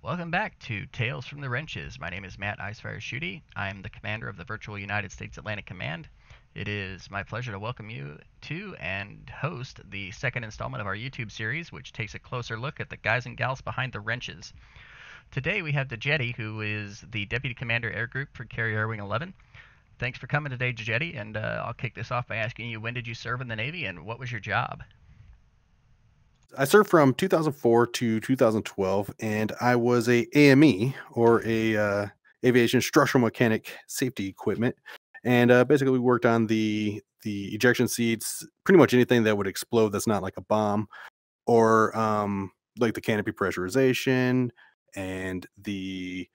Welcome back to Tales from the Wrenches. My name is Matt Icefire Shooty. I'm the commander of the Virtual United States Atlantic Command. It is my pleasure to welcome you to and host the second installment of our YouTube series, which takes a closer look at the guys and gals behind the wrenches. Today we have DidjedE, who is the Deputy Commander Air Group for Carrier Air Wing 11. Thanks for coming today, DidjedE, and I'll kick this off by asking you, when did you serve in the Navy and what was your job? I served from 2004 to 2012, and I was a AME, or a aviation structural mechanic safety equipment, and basically we worked on the ejection seats, pretty much anything that would explode that's not like a bomb, or like the canopy pressurization and the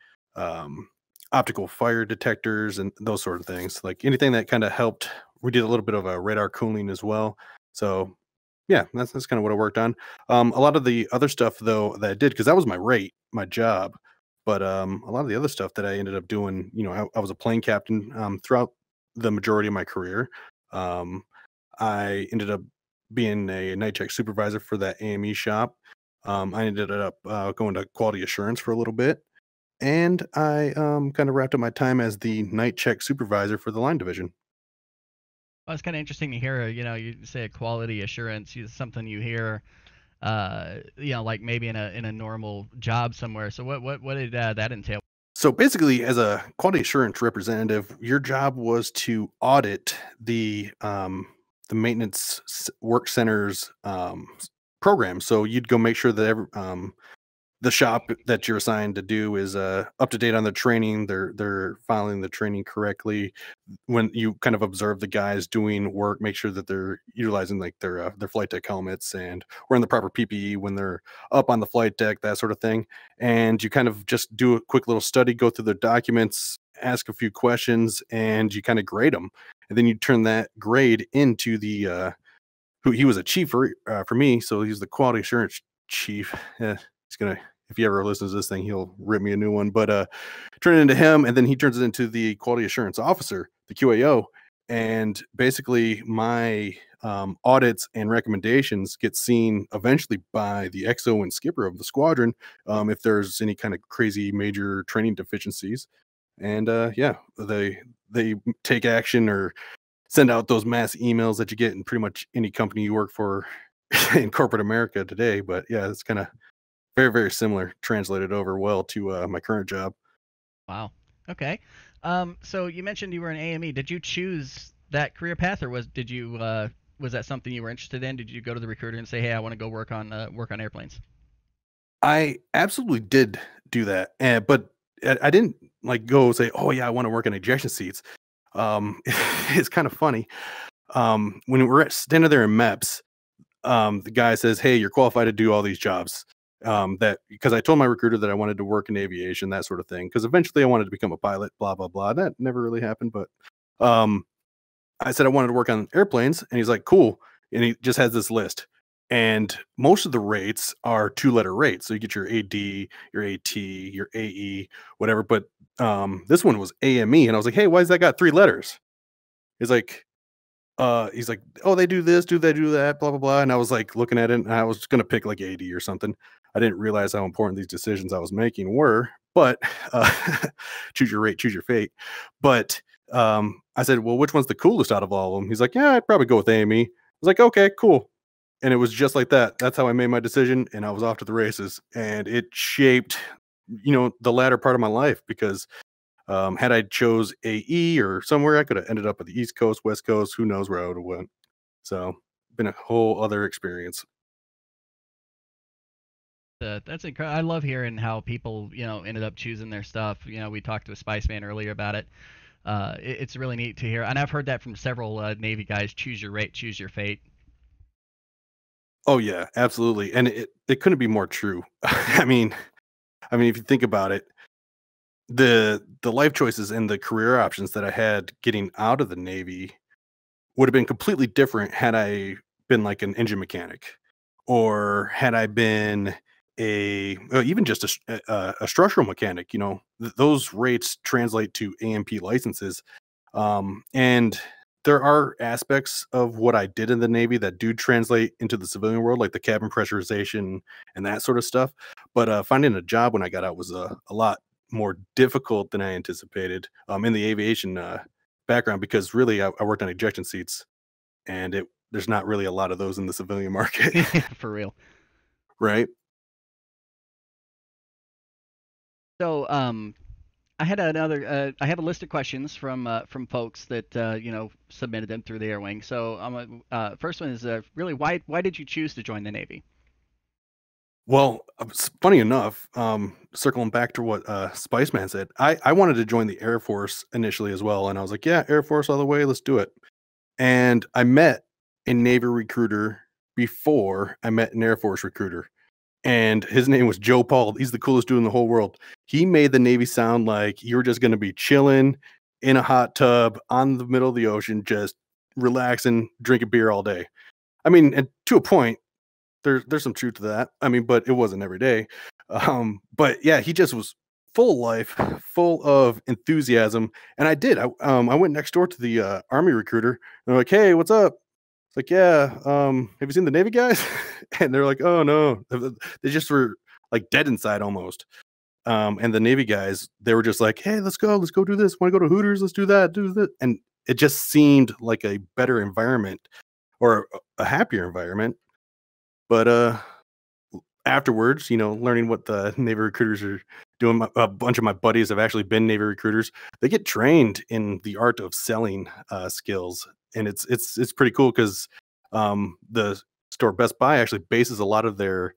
optical fire detectors and those sort of things. Like anything that kind of helped. We did a little bit of a radar cooling as well. So yeah, that's kind of what I worked on. A lot of the other stuff though that I did, because that was my job. But a lot of the other stuff that I ended up doing, I was a plane captain throughout the majority of my career. I ended up being a night check supervisor for that AME shop. I ended up going to quality assurance for a little bit, and I kind of wrapped up my time as the night check supervisor for the line division. Well, it's kind of interesting to hear, you say a quality assurance is something you hear, like maybe in a normal job somewhere. So what did that entail? So basically, as a quality assurance representative, your job was to audit the maintenance work center's program. So you'd go make sure that the shop that you're assigned to do is up to date on the training. They're following the training correctly. When you kind of observe the guys doing work, make sure that they're utilizing like their flight deck helmets and wearing the proper PPE when they're up on the flight deck, that sort of thing. And you kind of just do a quick little study, go through their documents, ask a few questions, and you kind of grade them. And then you turn that grade into the who he was a chief for me, so he's the quality assurance chief. He's gonna, if he ever listens to this thing, he'll rip me a new one. But turn it into him, and then he turns it into the quality assurance officer, the QAO. And basically, my audits and recommendations get seen eventually by the XO and skipper of the squadron if there's any kind of crazy major training deficiencies. And yeah, they take action or send out those mass emails that you get in pretty much any company you work for in corporate America today. But yeah, it's kind of very, very similar, translated over well to my current job. Wow. Okay. So you mentioned you were an AME. Did you choose that career path, or was that something you were interested in? Did you go to the recruiter and say, "Hey, I want to go work on airplanes"? I absolutely did do that, but I didn't like go say, "Oh yeah, I want to work in ejection seats." It's kind of funny. When we're standing there in MEPS, the guy says, "Hey, you're qualified to do all these jobs." That because I told my recruiter that I wanted to work in aviation, that sort of thing. Because eventually I wanted to become a pilot, blah blah blah. That never really happened, but um, I said I wanted to work on airplanes, and he's like, "Cool," and he just has this list. And most of the rates are two-letter rates. So you get your AD, your AT, your AE, whatever. But this one was AME, and I was like, "Hey, why has that got three letters?" He's like, "Oh, they do this, do they do that, blah blah blah." And I was like looking at it, and I was gonna pick like 80 or something. I didn't realize how important these decisions I was making were. But uh, choose your rate, choose your fate. But I said, "Well, which one's the coolest out of all of them?" He's like, "Yeah, I'd probably go with AME." I was like, "Okay, cool." And it was just like that. That's how I made my decision, and I was off to the races. And it shaped, the latter part of my life because had I chose AE or somewhere, I could have ended up at the East Coast, West Coast. Who knows where I would have went? So, been a whole other experience. That's incredible. I love hearing how people, ended up choosing their stuff. We talked to a Spiceman earlier about it. It's really neat to hear, and I've heard that from several Navy guys. Choose your rate, choose your fate. Oh yeah, absolutely, and it couldn't be more true. I mean, if you think about it, the life choices and the career options that I had getting out of the Navy would have been completely different had I been like an engine mechanic, or had I been even just a structural mechanic. Those rates translate to AMP licenses, and there are aspects of what I did in the Navy that do translate into the civilian world, like the cabin pressurization and that sort of stuff. But finding a job when I got out was a lot more difficult than I anticipated in the aviation background because really I worked on ejection seats and there's not really a lot of those in the civilian market, For real. right? So, I had I have a list of questions from folks that submitted them through the Airwing. So, first one is really why did you choose to join the Navy? Well, funny enough, circling back to what Spiceman said, I wanted to join the Air Force initially as well, and I was like, yeah, Air Force all the way, let's do it. And I met a Navy recruiter before I met an Air Force recruiter. And his name was Joe Paul. He's the coolest dude in the whole world. He made the Navy sound like you're just going to be chilling in a hot tub on the middle of the ocean, just relaxing, drinking beer all day. I mean, and to a point, there's some truth to that. I mean, but it wasn't every day. But yeah, he just was full of life, full of enthusiasm. And I did. I went next door to the Army recruiter. And they're like, "Hey, what's up?" It's like, "Yeah, have you seen the Navy guys?" And they're like, "Oh no." They just were like dead inside almost. And the Navy guys, they were just like, "Hey, let's go do this. Want to go to Hooters? Let's do that, do that." And it just seemed like a better environment or a happier environment. But afterwards, learning what the Navy recruiters are doing, a bunch of my buddies have actually been Navy recruiters. They get trained in the art of selling skills, and it's pretty cool because the store Best Buy actually bases a lot of their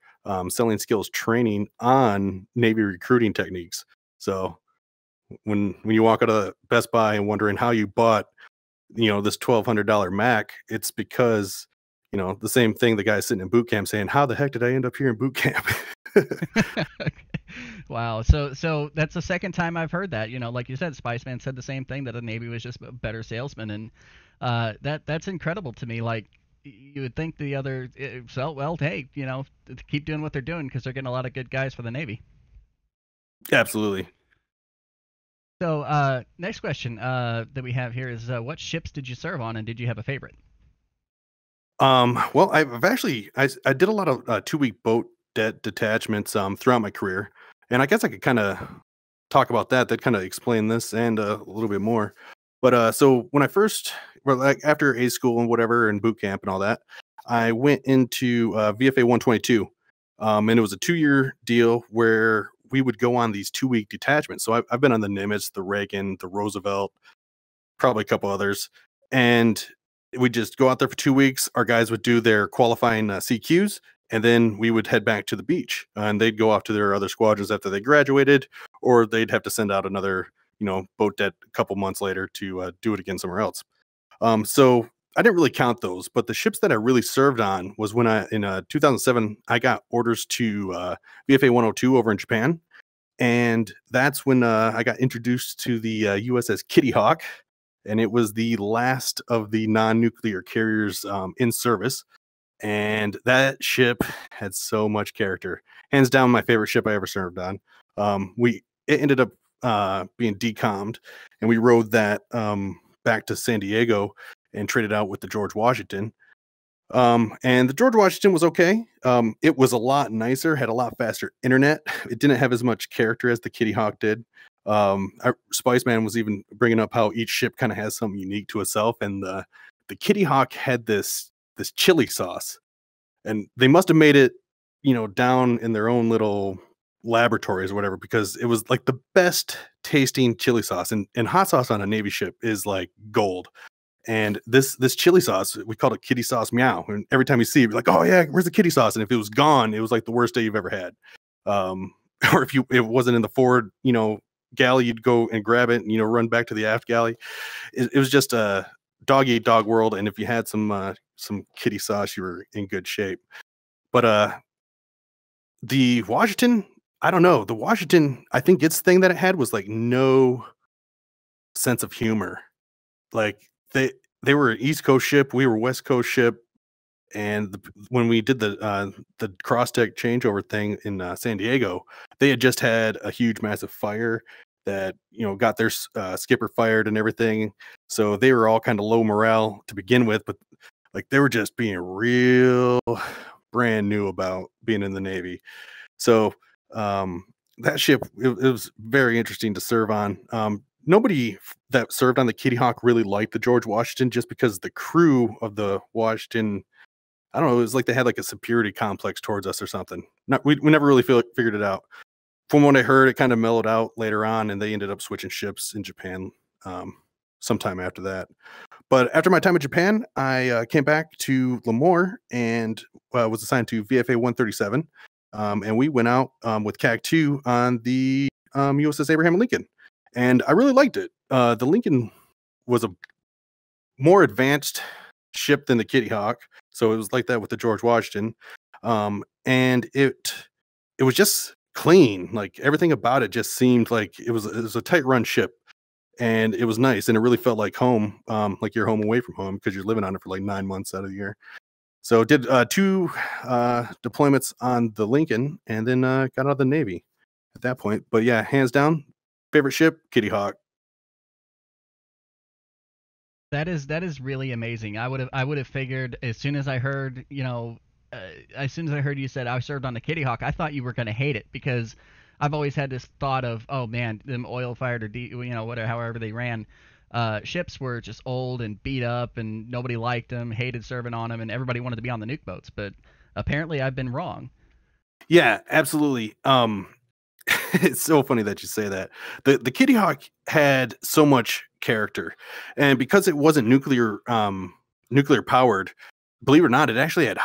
selling skills training on Navy recruiting techniques. So when you walk out of Best Buy and wondering how you bought, this $1,200 Mac, it's because the same thing the guy sitting in boot camp saying, "How the heck did I end up here in boot camp?" Wow. So that's the second time I've heard that. Like you said, Spiceman said the same thing, that the Navy was just a better salesman, and that's incredible to me. Like you would think the other, well, hey, keep doing what they're doing because they're getting a lot of good guys for the Navy. Absolutely. So next question that we have here is what ships did you serve on, and did you have a favorite? Well, I've actually I did a lot of 2-week boat detachments throughout my career, and I guess I could kind of talk about that. That kind of explain this and a little bit more. But so when I first, well, like after A school and whatever, and boot camp and all that, I went into VFA 122, and it was a 2-year deal where we would go on these 2-week detachments. So I've been on the Nimitz, the Reagan, the Roosevelt, probably a couple others, and we just go out there for 2 weeks. Our guys would do their qualifying CQs, and then we would head back to the beach, and they'd go off to their other squadrons after they graduated, or they'd have to send out another, boat det a couple months later to do it again somewhere else. So I didn't really count those, but the ships that I really served on was when in 2007 I got orders to VFA 102 over in Japan, and that's when I got introduced to the USS Kitty Hawk, and it was the last of the non-nuclear carriers in service. And that ship had so much character. Hands down, my favorite ship I ever served on. It ended up being decommed, and we rode that back to San Diego and traded out with the George Washington. And the George Washington was okay. It was a lot nicer, had a lot faster internet. It didn't have as much character as the Kitty Hawk did. Spiceman was even bringing up how each ship kind of has something unique to itself, and the Kitty Hawk had this chili sauce, and they must have made it, down in their own little laboratories or whatever, because it was like the best tasting chili sauce, and hot sauce on a Navy ship is like gold. And this chili sauce, we called it kitty sauce meow. And every time you see it, you're like, "Oh yeah, where's the kitty sauce?" And if it was gone, it was like the worst day you've ever had. Or if it wasn't in the forward, galley, you'd go and grab it and run back to the aft galley. It was just a dog eat dog world. And if you had some kitty sauce, you were in good shape. But the Washington, I don't know. The Washington, I think its thing that it had was like no sense of humor. Like they were an East Coast ship, we were West Coast ship, and when we did the cross tech changeover thing in San Diego, they had just had a huge, massive fire. that got their skipper fired and everything. So they were all kind of low morale to begin with, but like they were just being real brand new about being in the Navy. So that ship, it was very interesting to serve on. Nobody that served on the Kitty Hawk really liked the George Washington, just because the crew of the Washington, I don't know, it was like they had like a superiority complex towards us or something. We never really figured it out. From what I heard, it kind of mellowed out later on, and they ended up switching ships in Japan sometime after that. But after my time in Japan, I came back to Lemoore and was assigned to VFA 137. And we went out with CAG 2 on the USS Abraham Lincoln. And I really liked it. The Lincoln was a more advanced ship than the Kitty Hawk. So it was like that with the George Washington. And it was just clean. Like everything about it just seemed like it was a tight run ship. And it was nice. And it really felt like home, like you're home away from home, because you're living on it for like 9 months out of the year. So did 2 deployments on the Lincoln, and then got out of the Navy at that point. But yeah, hands down, favorite ship, Kitty Hawk. That is really amazing. I would have figured as soon as I heard, as soon as I heard you said I served on the Kitty Hawk, I thought you were going to hate it, because I've always had this thought of, oh man, them oil fired or whatever, however they ran, ships were just old and beat up, and nobody liked them, hated serving on them, and everybody wanted to be on the nuke boats. But apparently, I've been wrong. Yeah, absolutely. It's so funny that you say that. The Kitty Hawk had so much character, and because it wasn't nuclear powered, believe it or not, it actually had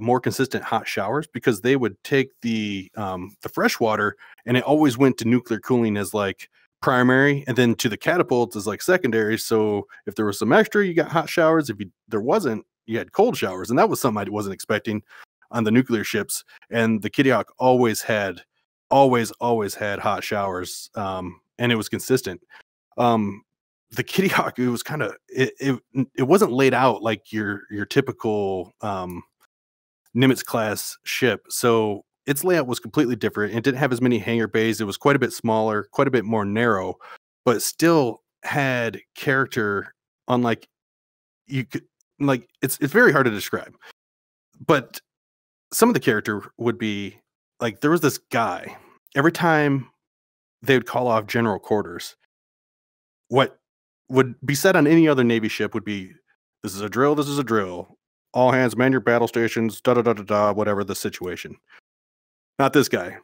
more consistent hot showers, because they would take the fresh water, and it always went to nuclear cooling as like primary, and then to the catapults as like secondary. So if there was some extra, you got hot showers. If there wasn't, you had cold showers, and that was something I wasn't expecting on the nuclear ships. And the Kitty Hawk always had hot showers, and it was consistent. The Kitty Hawk, it was kind of it wasn't laid out like your typical Nimitz class ship. So its layout was completely different. It didn't have as many hangar bays. It was quite a bit smaller, quite a bit more narrow, but still had character. Unlike you could, like, it's very hard to describe. But some of the character would be like, there was this guy. Every time they would call off general quarters, what would be said on any other Navy ship would be, "This is a drill. This is a drill. All hands man your battle stations. Da da da da da. Whatever the situation." Not this guy.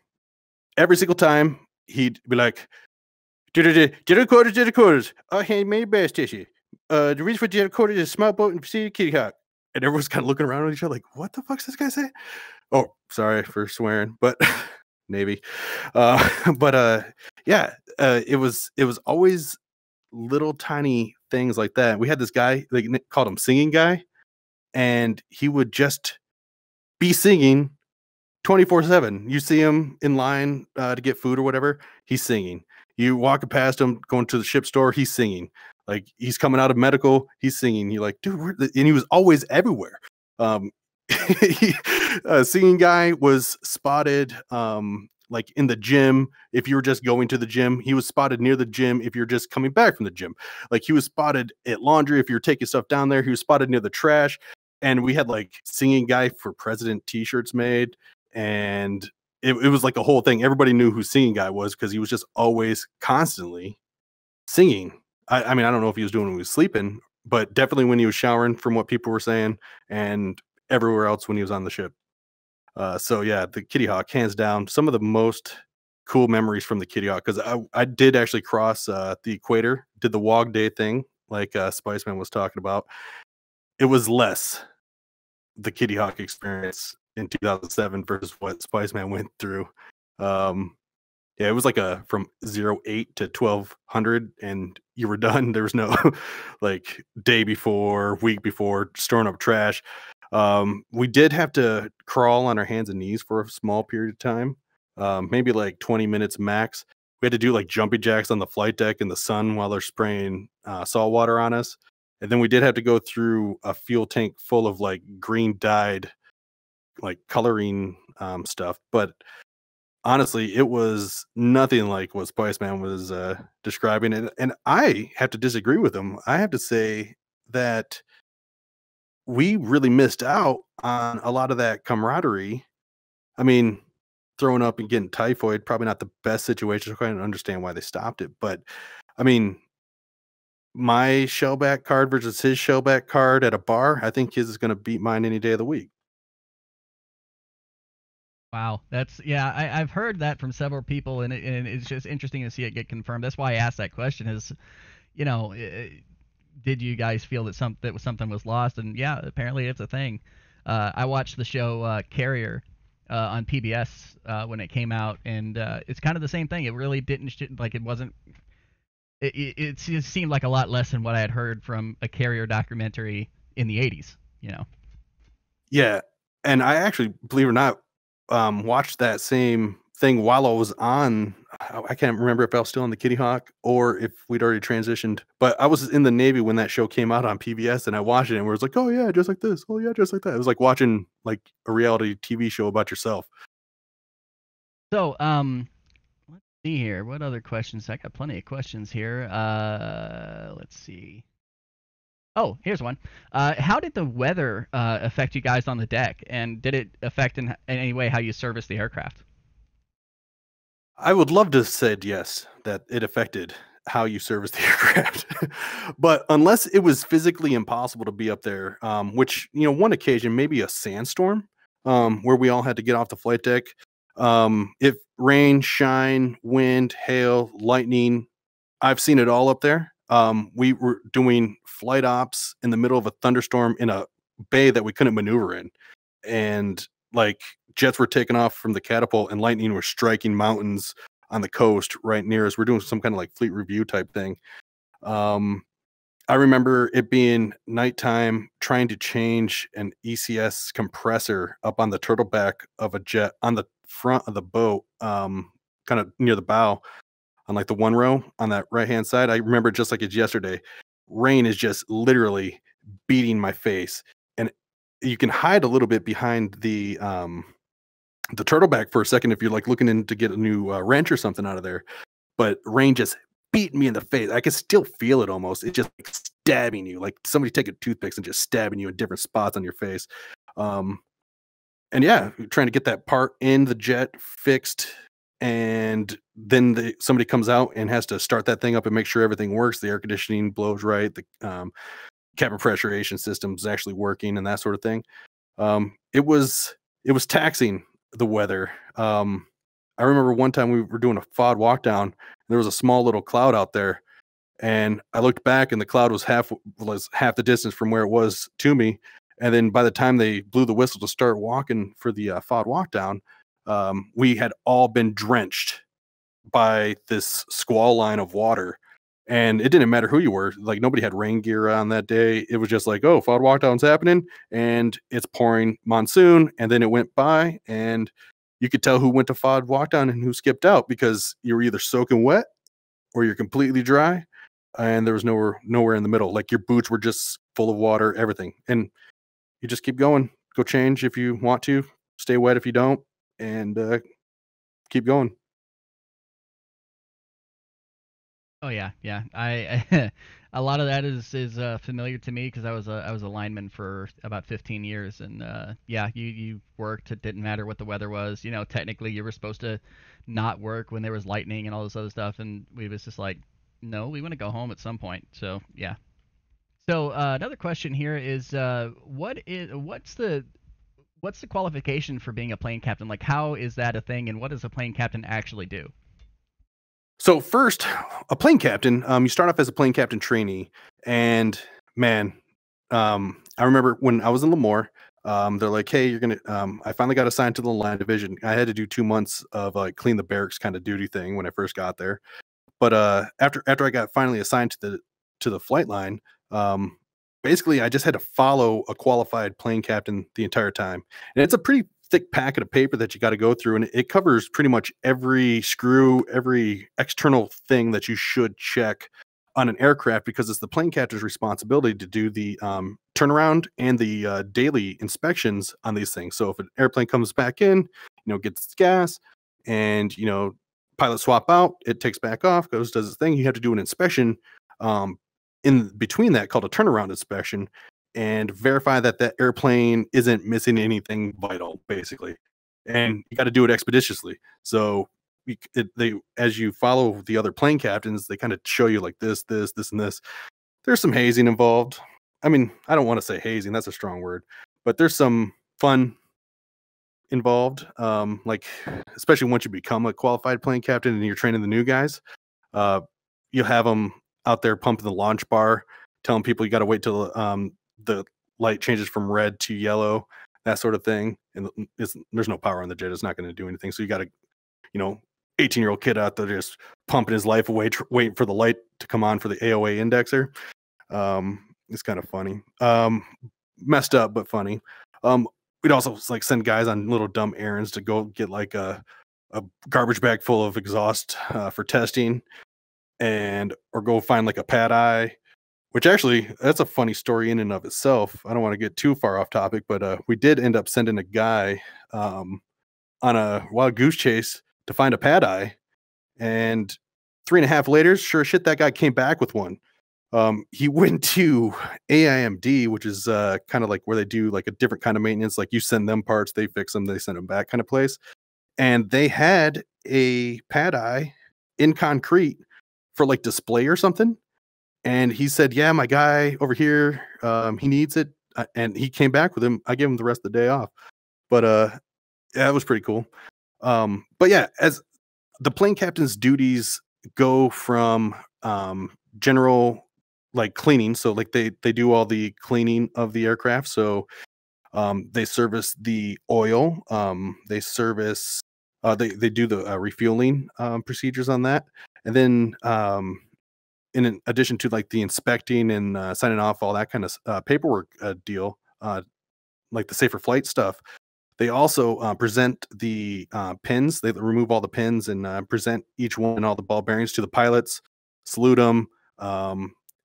Every single time he'd be like, "General quarters, general quarters. All hands man your battle station. The reason for general quarters is small boat and proceed Kitty Hawk." And everyone's kind of looking around at each other like, "What the fuck's this guy say?" Oh, sorry for swearing, but Navy. Yeah, it was always little tiny things like that. We had this guy, they called him Singing Guy, and he would just be singing 24/7. You see him in line to get food or whatever, he's singing. You walking past him going to the ship store, he's singing. Like, he's coming out of medical, he's singing. You're like, dude, and he was always everywhere. Singing Guy was spotted like in the gym. If you were just going to the gym, he was spotted near the gym. If you're just coming back from the gym, like, he was spotted at laundry. If you're taking stuff down there, he was spotted near the trash. And we had like Singing Guy for President t-shirts made, and it was like a whole thing. Everybody knew who Singing Guy was, because he was just always constantly singing. I mean, I don't know if he was doing it when he was sleeping, but definitely when he was showering, from what people were saying, and everywhere else when he was on the ship. So yeah, the Kitty Hawk, hands down, some of the most cool memories from the Kitty Hawk, because I did actually cross the equator, did the WOG Day thing, like Spiceman was talking about. It was less the Kitty Hawk experience in 2007 versus what Spiceman went through. Yeah, it was like a from 08 to 1200, and you were done. There was no like day before, week before, storing up trash. We did have to crawl on our hands and knees for a small period of time, maybe like 20 minutes max. We had to do like jumping jacks on the flight deck in the sun while they're spraying salt water on us. And then we did have to go through a fuel tank full of like green dyed, like coloring stuff. But honestly, it was nothing like what Spiceman was describing, and I have to disagree with him. I have to say that we really missed out on a lot of that camaraderie. I mean, throwing up and getting typhoid, probably not the best situation. So I can understand why they stopped it, but I mean, my shellback card versus his shellback card at a bar, I think his is going to beat mine any day of the week. Wow, that's yeah. I've heard that from several people, and it's just interesting to see it get confirmed. That's why I asked that question. Is you know, did you guys feel that something was lost? And yeah, apparently it's a thing. I watched the show Carrier on PBS when it came out, and it's kind of the same thing. It really didn't like it wasn't. It just seemed like a lot less than what I had heard from a Carrier documentary in the '80s. You know. Yeah, and I actually, believe it or not, watched that same thing while I was on. I can't remember if I was still on the Kitty Hawk or if we'd already transitioned. But I was in the Navy when that show came out on PBS, and I watched it, and it was like, "Oh yeah, just like this. Oh yeah, just like that." It was like watching like a reality TV show about yourself. So let's see here. What other questions? I got plenty of questions here. Let's see. Oh, here's one. How did the weather affect you guys on the deck, and did it affect in any way how you service the aircraft? I would love to have said yes, that it affected how you service the aircraft. But unless it was physically impossible to be up there, which, one occasion, maybe a sandstorm, where we all had to get off the flight deck. If rain, shine, wind, hail, lightning, I've seen it all up there. We were doing flight ops in the middle of a thunderstorm in a bay that we couldn't maneuver in. And like jets were taking off from the catapult and lightning was striking mountains on the coast right near us. We're doing some kind of like fleet review type thing. Um, I remember it being nighttime trying to change an ECS compressor up on the turtleback of a jet on the front of the boat, kind of near the bow on like the one row on that right hand side. I remember just like it's yesterday. Rain is just literally beating my face, and you can hide a little bit behind the turtleback for a second if you're like looking in to get a new wrench or something out of there. But rain just beat me in the face. I can still feel it almost. It's just like stabbing you, like somebody taking toothpicks and just stabbing you in different spots on your face. Um, and yeah, trying to get that part in the jet fixed, and then somebody comes out and has to start that thing up and make sure everything works. The air conditioning blows right. The cabin pressurization system is actually working and that sort of thing. It was taxing, the weather. I remember one time we were doing a FOD walk down. And there was a small little cloud out there, and I looked back, and the cloud was half the distance from where it was to me. And then by the time they blew the whistle to start walking for the FOD walk down, we had all been drenched by this squall line of water. And it didn't matter who you were. Like nobody had rain gear on that day. It was just like, oh, FOD walk down's happening, and it's pouring monsoon. And then it went by, and you could tell who went to FOD walk down and who skipped out because you were either soaking wet or you're completely dry, and there was nowhere in the middle. Like your boots were just full of water, everything. And you just keep going. Go change if you want to. Stay wet if you don't, and keep going. Oh yeah, yeah. I a lot of that is familiar to me because I was a lineman for about 15 years, and yeah, you worked. It didn't matter what the weather was. You know, technically you were supposed to not work when there was lightning and all this other stuff, and we was just like, no, we want to go home at some point. So yeah. So another question here is, what's the qualification for being a plane captain? Like, how is that a thing, and what does a plane captain actually do? So first, a plane captain, you start off as a plane captain trainee, and man, I remember when I was in Lemoore, they're like, "Hey, you're gonna." I finally got assigned to the line division. I had to do 2 months of like clean the barracks kind of duty thing when I first got there. But after I got finally assigned to the flight line, um, basically I just had to follow a qualified plane captain the entire time, and it's a pretty thick packet of paper that you got to go through, and it covers pretty much every screw, every external thing that you should check on an aircraft because it's the plane captain's responsibility to do the turnaround and the daily inspections on these things. So if an airplane comes back in, gets its gas, and pilot swap out, it takes back off, goes, does its thing. You have to do an inspection in between that called a turnaround inspection, and verify that that airplane isn't missing anything vital, basically. And you got to do it expeditiously. So they, as you follow the other plane captains, they kind of show you like this, and this. There's some hazing involved. I mean, I don't want to say hazing, that's a strong word, but there's some fun involved. Like, especially once you become a qualified plane captain and you're training the new guys, you'll have them out there pumping the launch bar, telling people you got to wait till the light changes from red to yellow, that sort of thing. And there's no power on the jet; it's not going to do anything. So you got to, 18-year-old kid out there just pumping his life away, waiting for the light to come on for the AOA indexer. It's kind of funny. Messed up, but funny. We'd also like send guys on little dumb errands to go get like a garbage bag full of exhaust for testing, or go find like a pad eye, which actually that's a funny story in and of itself. I don't want to get too far off topic, but we did end up sending a guy on a wild goose chase to find a pad eye, and 3.5 later, sure shit, that guy came back with one. He went to AIMD, which is kind of like where they do like a different kind of maintenance. Like you send them parts, they fix them, they send them back kind of place. And they had a pad eye in concrete for like display or something. And he said, yeah, my guy over here, he needs it. And he came back with him. I gave him the rest of the day off. But yeah, it was pretty cool. But yeah, as the plane captain's duties go from general like cleaning, so like they do all the cleaning of the aircraft. So they service the oil, they service they do the refueling procedures on that, and then in addition to like the inspecting and signing off all that kind of paperwork deal, like the safer flight stuff, they also present the pins. They remove all the pins and present each one and all the ball bearings to the pilots, salute them,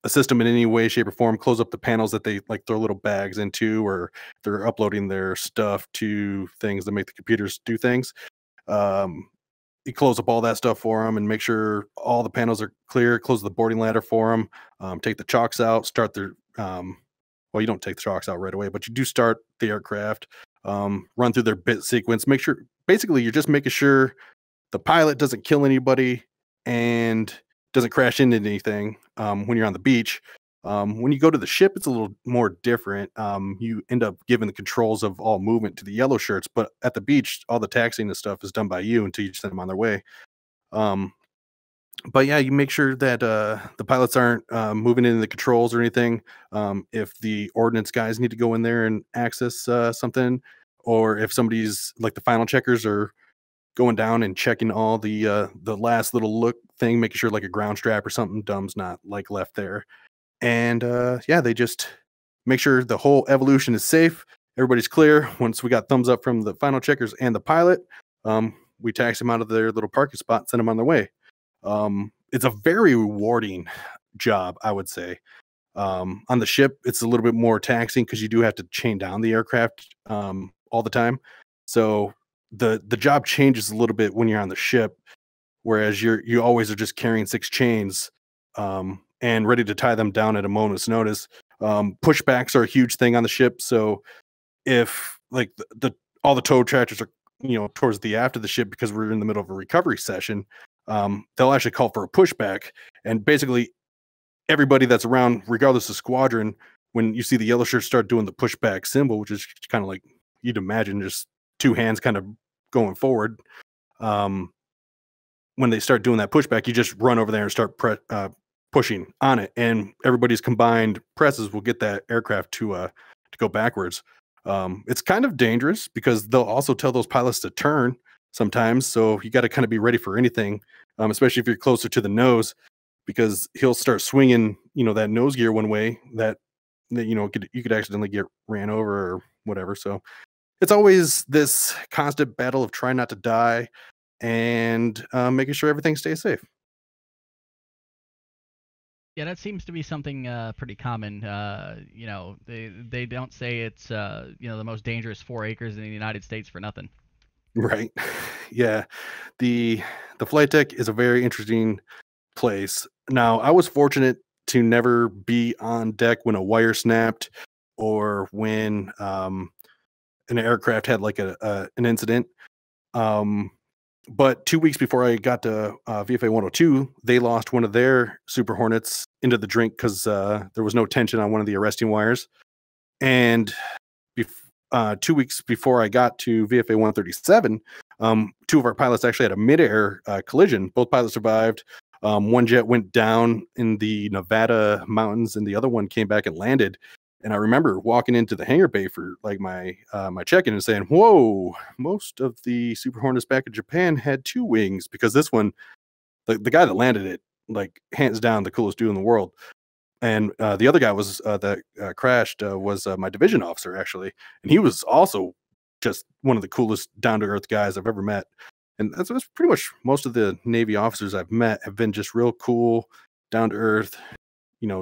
assist them in any way, shape, or form, close up the panels that they like throw little bags into, or they're uploading their stuff to things that make the computers do things. You close up all that stuff for them and make sure all the panels are clear, close the boarding ladder for them, take the chocks out, start their, well, you don't take the chocks out right away, but you do start the aircraft, run through their bit sequence, make sure, basically you're just making sure the pilot doesn't kill anybody and doesn't crash into anything when you're on the beach. When you go to the ship, it's a little more different. You end up giving the controls of all movement to the yellow shirts, but at the beach, all the taxiing and stuff is done by you until you send them on their way. But yeah, you make sure that the pilots aren't moving into the controls or anything. If the ordnance guys need to go in there and access something, or if somebody's like the final checkers are going down and checking all the last little look thing, making sure like a ground strap or something dumb's not like left there. And yeah, they just make sure the whole evolution is safe. Everybody's clear. Once we got thumbs up from the final checkers and the pilot, we taxi them out of their little parking spot, send them on their way. It's a very rewarding job, I would say. On the ship, it's a little bit more taxing because you do have to chain down the aircraft all the time. So the job changes a little bit when you're on the ship, whereas you always are just carrying 6 chains and ready to tie them down at a moment's notice. Pushbacks are a huge thing on the ship. So if like all the tow tractors are towards the aft of the ship because we're in the middle of a recovery session, they'll actually call for a pushback, and basically everybody that's around, regardless of squadron, when you see the yellow shirts start doing the pushback symbol, which is kind of like you'd imagine, just 2 hands kind of going forward. When they start doing that pushback, you just run over there and start pushing on it, and everybody's combined presses will get that aircraft to go backwards. It's kind of dangerous because they'll also tell those pilots to turn sometimes, so you got to kind of be ready for anything, especially if you're closer to the nose, because he'll start swinging, that nose gear one way that you could accidentally get ran over or whatever. So it's always this constant battle of trying not to die and making sure everything stays safe. Yeah, that seems to be something pretty common. They don't say it's the most dangerous 4 acres in the United States for nothing. Right. Yeah. The the flight deck is a very interesting place. Now, I was fortunate to never be on deck when a wire snapped or when an aircraft had like an incident. Um, but 2 weeks before I got to VFA 102, they lost one of their Super Hornets into the drink because there was no tension on one of the arresting wires. And 2 weeks before I got to VFA 137, two of our pilots actually had a midair collision. Both pilots survived. One jet went down in the Nevada mountains, and the other one came back and landed. And I remember walking into the hangar bay for like my check-in and saying, "Whoa! Most of the Super Hornets back in Japan had two wings because this one, the guy that landed it, like hands down the coolest dude in the world." And the other guy was that crashed was my division officer actually, and he was also just one of the coolest down to earth guys I've ever met. And that's pretty much most of the Navy officers I've met have been just real cool, down to earth,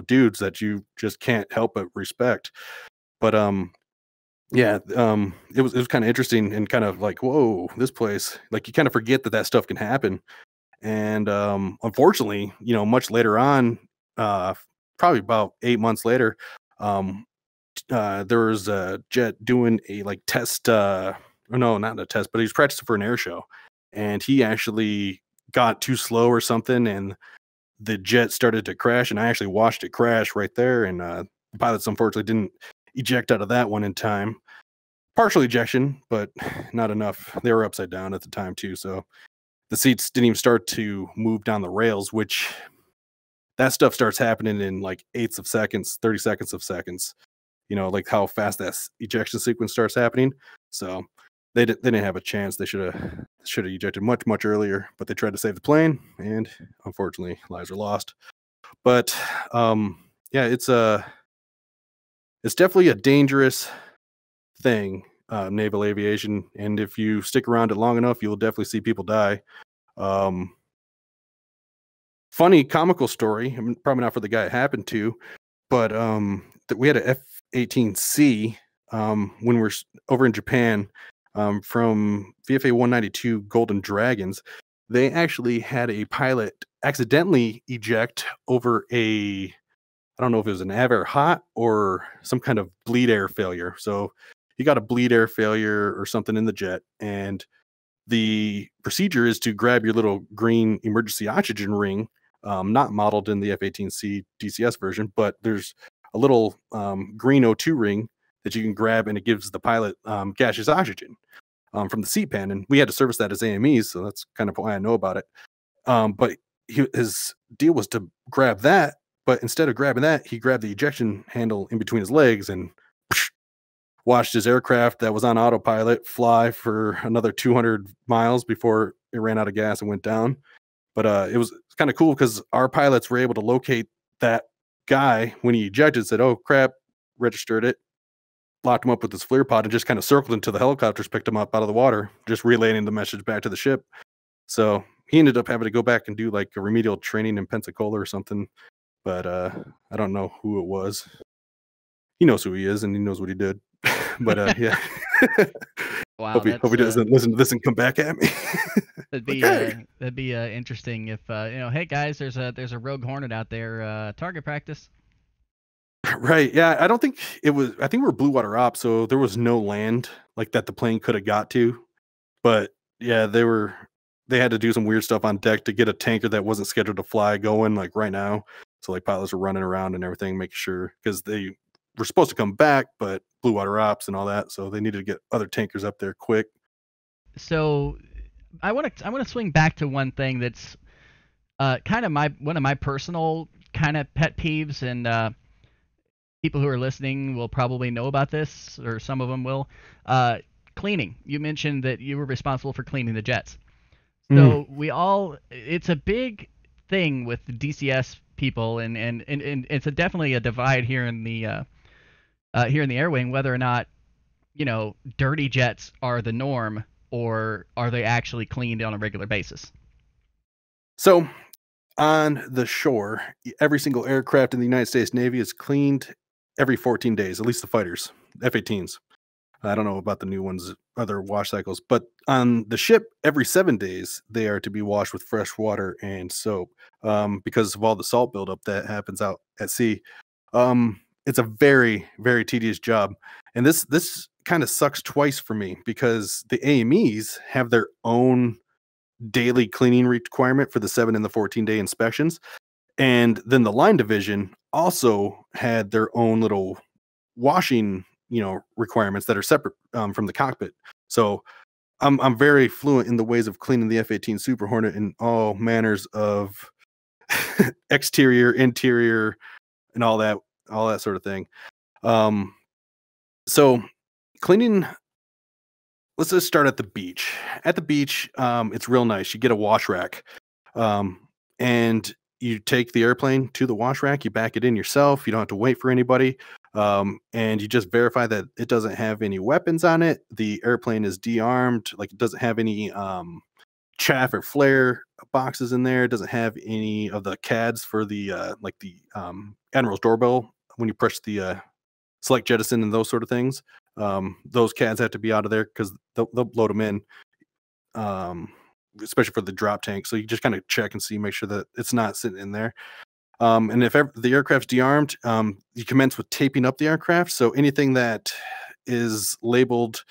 dudes that you just can't help but respect. But yeah, it was kind of interesting and kind of like, whoa, this place, like you kind of forget that that stuff can happen. And unfortunately, much later on, uh, probably about 8 months later, um, there was a jet doing a like test. Or no, not a test, but he was practicing for an air show, and he actually got too slow or something, and the jet started to crash. And I actually watched it crash right there. And the pilots unfortunately didn't eject out of that one in time. Partial ejection, but not enough. They were upside down at the time too, so the seats didn't even start to move down the rails, which that stuff starts happening in like eighths of seconds, 30 seconds of seconds, like how fast that ejection sequence starts happening. So they didn't have a chance. They should have ejected much, much earlier, but they tried to save the plane, and unfortunately lives were lost. But yeah, it's definitely a dangerous thing, naval aviation. And if you stick around it long enough, you'll definitely see people die. Um, Funny comical story. I mean, probably not for the guy it happened to, but that we had a F-18C when we're over in Japan from VFA 192 Golden Dragons. They actually had a pilot accidentally eject over I don't know if it was an av air hot or some kind of bleed air failure. So he got a bleed air failure or something in the jet, and the procedure is to grab your little green emergency oxygen ring, not modeled in the F-18C DCS version, but there's a little green O2 ring that you can grab, and it gives the pilot gaseous oxygen from the seat pan. And we had to service that as AMEs, so that's kind of why I know about it. But his deal was to grab that, but instead of grabbing that, he grabbed the ejection handle in between his legs and watched his aircraft that was on autopilot fly for another 200 miles before it ran out of gas and went down. But it was kind of cool because our pilots were able to locate that guy when he ejected, said, "Oh crap," registered it, locked him up with his FLIR pod, and just kind of circled into the helicopters, picked him up out of the water, just relaying the message back to the ship. So he ended up having to go back and do like a remedial training in Pensacola or something. But I don't know who it was. He knows who he is and he knows what he did. But yeah. Wow, Hope he doesn't listen to this and come back at me. that'd Like, be hey. that'd be interesting if hey guys, there's a rogue Hornet out there, target practice. Right. Yeah. I don't think it was, I think we're blue water op, so there was no land like that the plane could have got to. But yeah, they had to do some weird stuff on deck to get a tanker that wasn't scheduled to fly going like right now. So like pilots were running around and everything, making sure, because they were supposed to come back, but blue water ops and all that. So they needed to get other tankers up there quick. So I want to swing back to one thing that's kind of one of my personal kind of pet peeves, and people who are listening will probably know about this, or some of them will. Cleaning. You mentioned that you were responsible for cleaning the jets. Mm. So it's a big thing with the DCS people, and it's definitely a divide here in the air wing, whether or not dirty jets are the norm, or are they actually cleaned on a regular basis. So on the shore, every single aircraft in the United States Navy is cleaned every 14 days, at least the fighters, F-18s. I don't know about the new ones, other wash cycles, but on the ship, every 7 days, they are to be washed with fresh water and soap because of all the salt buildup that happens out at sea. It's a very, very tedious job. And this kind of sucks twice for me because the AMEs have their own daily cleaning requirement for the 7 and the 14-day inspections. And then the line division also had their own little washing, requirements that are separate from the cockpit. So I'm very fluent in the ways of cleaning the F-18 Super Hornet in all manners of exterior, interior, and all that sort of thing. So cleaning. Let's just start at the beach. At the beach, it's real nice. You get a wash rack, and you take the airplane to the wash rack. You back it in yourself. You don't have to wait for anybody, and you just verify that it doesn't have any weapons on it. The airplane is de-armed, like it doesn't have any chaff or flare boxes in there. It doesn't have any of the CADs for the Admiral's doorbell when you push the select jettison and those sort of things. Those CADs have to be out of there because they'll load them in, especially for the drop tank. So you just kind of check and see, make sure that it's not sitting in there. And if the aircraft's de-armed, you commence with taping up the aircraft. So anything that is labeled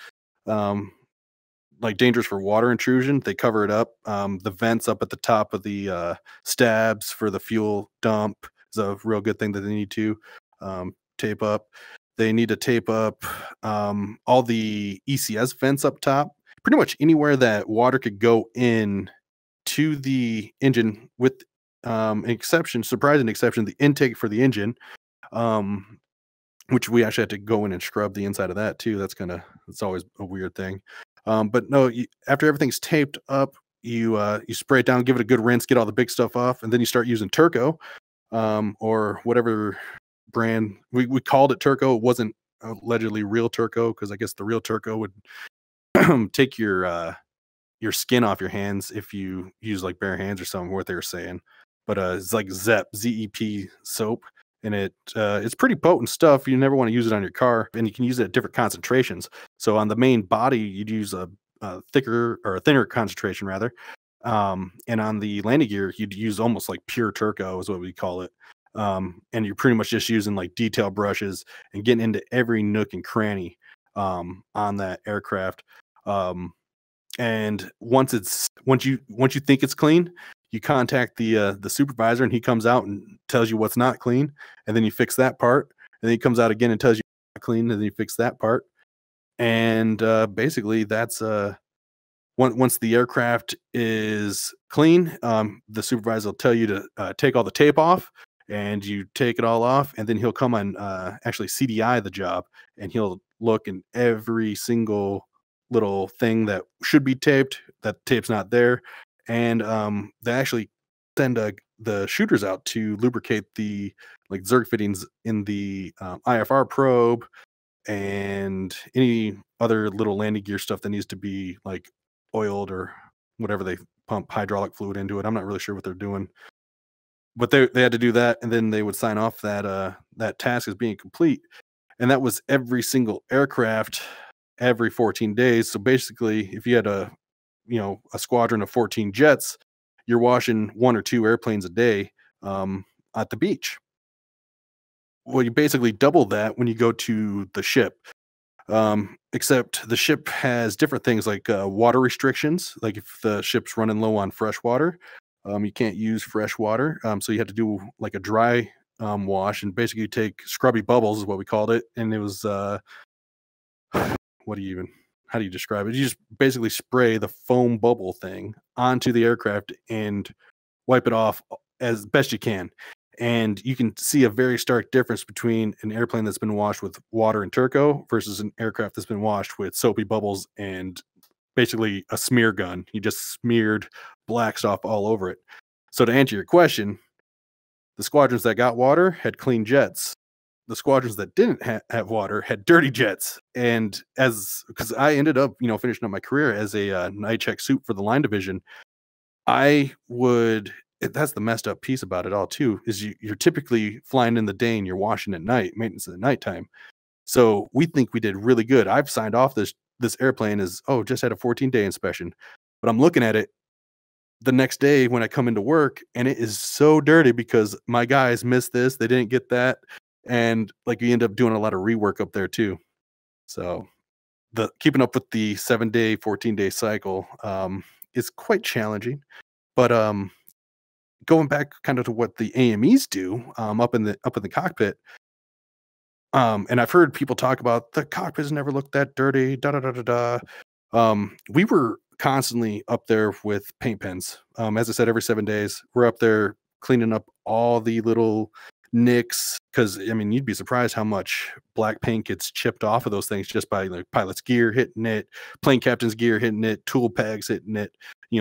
like dangerous for water intrusion, they cover it up. The vents up at the top of the stabs for the fuel dump is a real good thing that they need to tape up. They need to tape up all the ECS vents up top. Pretty much anywhere that water could go in to the engine, with surprising exception, the intake for the engine, which we actually had to go in and scrub the inside of that too. It's always a weird thing. But no, after everything's taped up, you spray it down, give it a good rinse, get all the big stuff off, and then you start using Turco or whatever brand. We called it Turco. It wasn't allegedly real Turco because I guess the real Turco would take your skin off your hands if you use like bare hands or something, what they were saying. But it's like ZEP soap, and it's pretty potent stuff. You never want to use it on your car, and you can use it at different concentrations. So on the main body, you'd use a thinner concentration rather. And on the landing gear, you'd use almost like pure Turco is what we call it. And you're pretty much just using like detail brushes and getting into every nook and cranny on that aircraft. And once you think it's clean, you contact the supervisor, and he comes out and tells you what's not clean, and then you fix that part, and then he comes out again and tells you not clean, and then you fix that part. And basically that's once the aircraft is clean, the supervisor will tell you to take all the tape off, and you take it all off, and then he'll come and actually CDI the job, and he'll look in every single little thing that should be taped, that tape's not there. And they actually send the shooters out to lubricate the like Zerg fittings in the IFR probe and any other little landing gear stuff that needs to be like oiled or whatever they pump hydraulic fluid into it. I'm not really sure what they're doing, but they had to do that, and then they would sign off that task as being complete. And that was every single aircraft every 14 days. So basically, if you had a squadron of 14 jets, you're washing 1 or 2 airplanes a day at the beach. Well, you basically double that when you go to the ship. Except the ship has different things like water restrictions. Like if the ship's running low on fresh water, you can't use fresh water. So you have to do like a dry wash, and basically you take scrubby bubbles is what we called it. And it was how do you describe it? You just basically spray the foam bubble thing onto the aircraft and wipe it off as best you can. And you can see a very stark difference between an airplane that's been washed with water and Turco versus an aircraft that's been washed with soapy bubbles and basically a smear gun. You just smeared black stuff all over it. So to answer your question, the squadrons that got water had clean jets. The squadrons that didn't have water had dirty jets. And because I ended up, finishing up my career as a night check suit for the line division, that's the messed up piece about it all too, is you're typically flying in the day and you're washing at night, maintenance at the nighttime. So we think we did really good. I've signed off this airplane as, oh, just had a 14-day inspection. But I'm looking at it the next day when I come into work, and it is so dirty because my guys missed this, they didn't get that, and like you end up doing a lot of rework up there too. So the keeping up with the 7-day, 14-day cycle is quite challenging. But going back kind of to what the AMEs do up in the cockpit, and I've heard people talk about the cockpits never looked that dirty, da da da da da. We were constantly up there with paint pens. As I said, every 7 days, we're up there cleaning up all the little nicks. Because I mean, you'd be surprised how much black paint gets chipped off of those things just by like pilot's gear hitting it, plane captain's gear hitting it, tool pegs hitting it.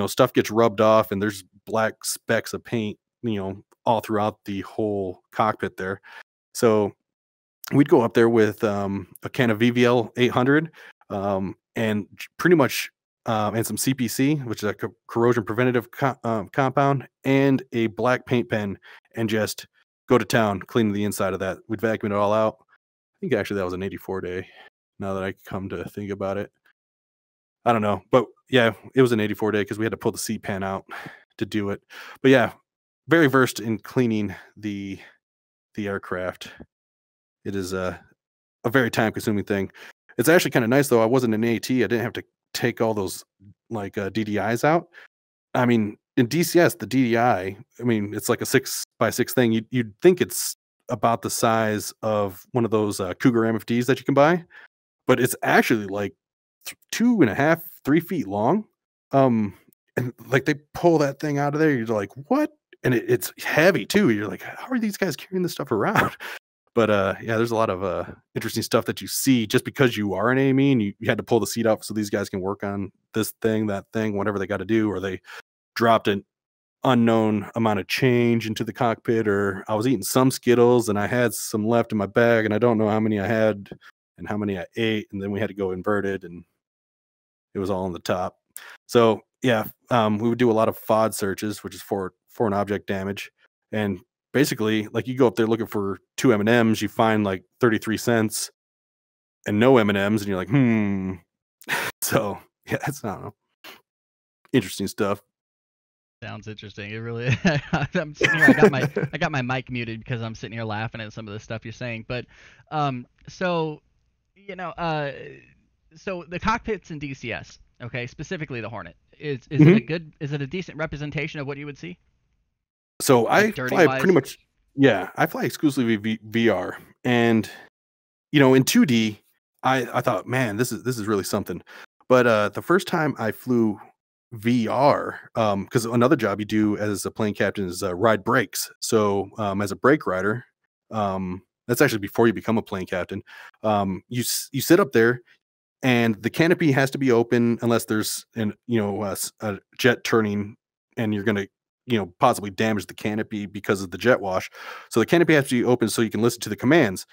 Stuff gets rubbed off, and there's black specks of paint, all throughout the whole cockpit there. So we'd go up there with a can of VVL 800 and pretty much and some CPC, which is a corrosion preventative compound, and a black paint pen, and just go to town cleaning the inside of that. We'd vacuum it all out. I think actually that was an 84-day. Now that I come to think about it, I don't know, but yeah, it was an 84-day because we had to pull the seat pan out to do it. But yeah, very versed in cleaning the aircraft. It is a very time consuming thing. It's actually kind of nice though. I wasn't an AT. I didn't have to take all those like DDIs out. I mean, in DCS, the DDI, I mean, it's like a 6x6 thing. You'd think it's about the size of one of those Cougar MFDs that you can buy, but it's actually like 2.5, 3 feet long. And like they pull that thing out of there, you're like, what? And it's heavy too. You're like, how are these guys carrying this stuff around? But yeah, there's a lot of interesting stuff that you see just because you are an AME and you had to pull the seat up so these guys can work on this thing, that thing, whatever they got to do, or they dropped an unknown amount of change into the cockpit, or I was eating some Skittles and I had some left in my bag and I don't know how many I had and how many I ate, and then we had to go inverted and it was all on the top. So yeah, we would do a lot of FOD searches, which is foreign object damage, and basically, like you go up there looking for 2 M&Ms, you find like 33 cents and no M&Ms, and you're like, So yeah, that's, I don't know, interesting stuff. Sounds interesting. It really. I'm sitting here. I got my mic muted because I'm sitting here laughing at some of the stuff you're saying. But, so, so the cockpits in DCS, okay, specifically the Hornet, is it a decent representation of what you would see? So I Like dirty fly wise? pretty much, yeah, I fly exclusively VR, and in 2D, I thought, man, this is really something. But the first time I flew VR, because another job you do as a plane captain is ride brakes. So as a brake rider, that's actually before you become a plane captain. You sit up there, and the canopy has to be open unless there's a jet turning, and you're gonna possibly damage the canopy because of the jet wash. So the canopy has to be open so you can listen to the commands.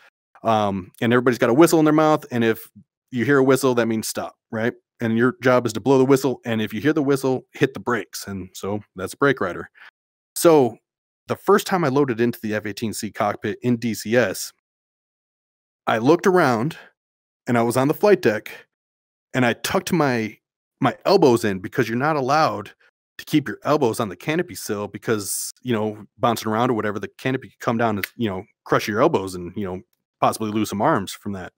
And everybody's got a whistle in their mouth, and if you hear a whistle, that means stop, right? And your job is to blow the whistle, and if you hear the whistle, hit the brakes, and so that's a brake rider. So the first time I loaded into the F-18C cockpit in DCS, I looked around, and I was on the flight deck, and I tucked my elbows in because you're not allowed to keep your elbows on the canopy sill because, bouncing around or whatever, the canopy could come down and, crush your elbows and, possibly lose some arms from that.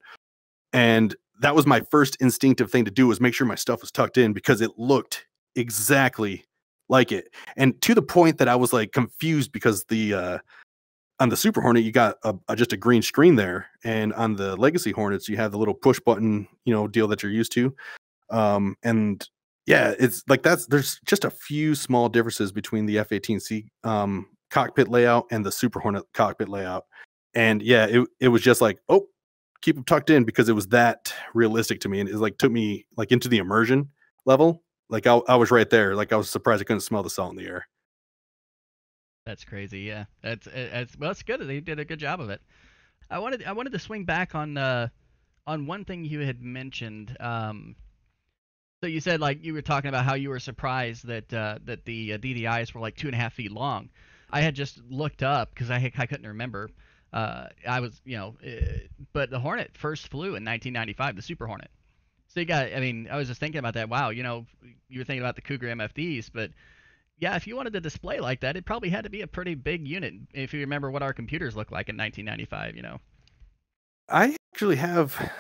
And that was my first instinctive thing to do, was make sure my stuff was tucked in because it looked exactly like it. And to the point that I was like confused because on the Super Hornet, you got just a green screen there. And on the Legacy Hornets, you have the little push button, deal that you're used to. And yeah, it's like there's just a few small differences between the F-18C cockpit layout and the Super Hornet cockpit layout. And yeah, it was just like, oh, keep them tucked in because it was that realistic to me. And it like took me like into the immersion level. Like I was right there. Like I was surprised I couldn't smell the salt in the air. That's crazy. Yeah, that's good. They did a good job of it. I wanted to swing back on one thing you had mentioned. So you said like you were talking about how you were surprised that that the DDIs were like 2.5 feet long. I had just looked up because I couldn't remember. I was, but the Hornet first flew in 1995, the Super Hornet. So you got, I mean, I was just thinking about that. Wow, you were thinking about the Cougar MFDs, but yeah, if you wanted to display like that, it probably had to be a pretty big unit. If you remember what our computers looked like in 1995. I actually have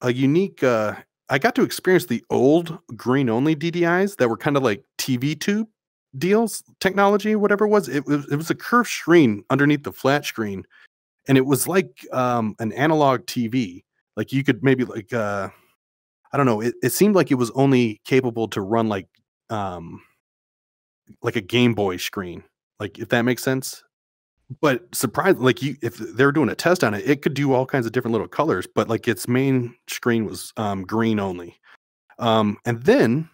a unique. I got to experience the old green only DDIs that were kind of like TV tube deals, technology, whatever it was. It was a curved screen underneath the flat screen, and it was like an analog TV. Like you could maybe I don't know. It seemed like it was only capable to run like a Game Boy screen, like if that makes sense. But surprised, like if they were doing a test on it, it could do all kinds of different little colors, but like its main screen was green only. And then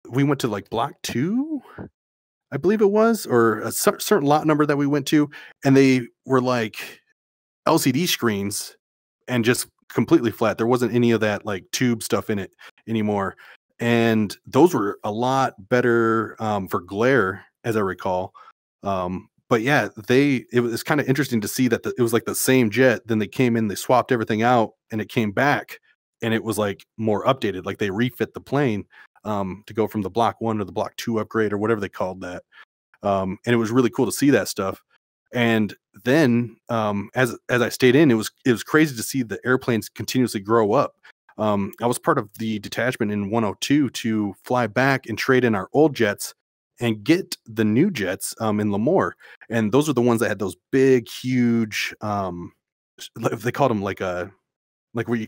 we went to like block 2, I believe it was, or a certain lot number that we went to, and they were like LCD screens and just completely flat. There wasn't any of that like tube stuff in it anymore. And those were a lot better for glare, as I recall. But yeah, it was kind of interesting to see that it was like the same jet. Then they came in, they swapped everything out, and it came back, and it was like more updated. Like they refit the plane to go from the block 1 to the block 2 upgrade or whatever they called that. And it was really cool to see that stuff. And then as I stayed in, it was crazy to see the airplanes continuously grow up. I was part of the detachment in 102 to fly back and trade in our old jets and get the new jets in Lemoore. And those are the ones that had those big, huge, they called them like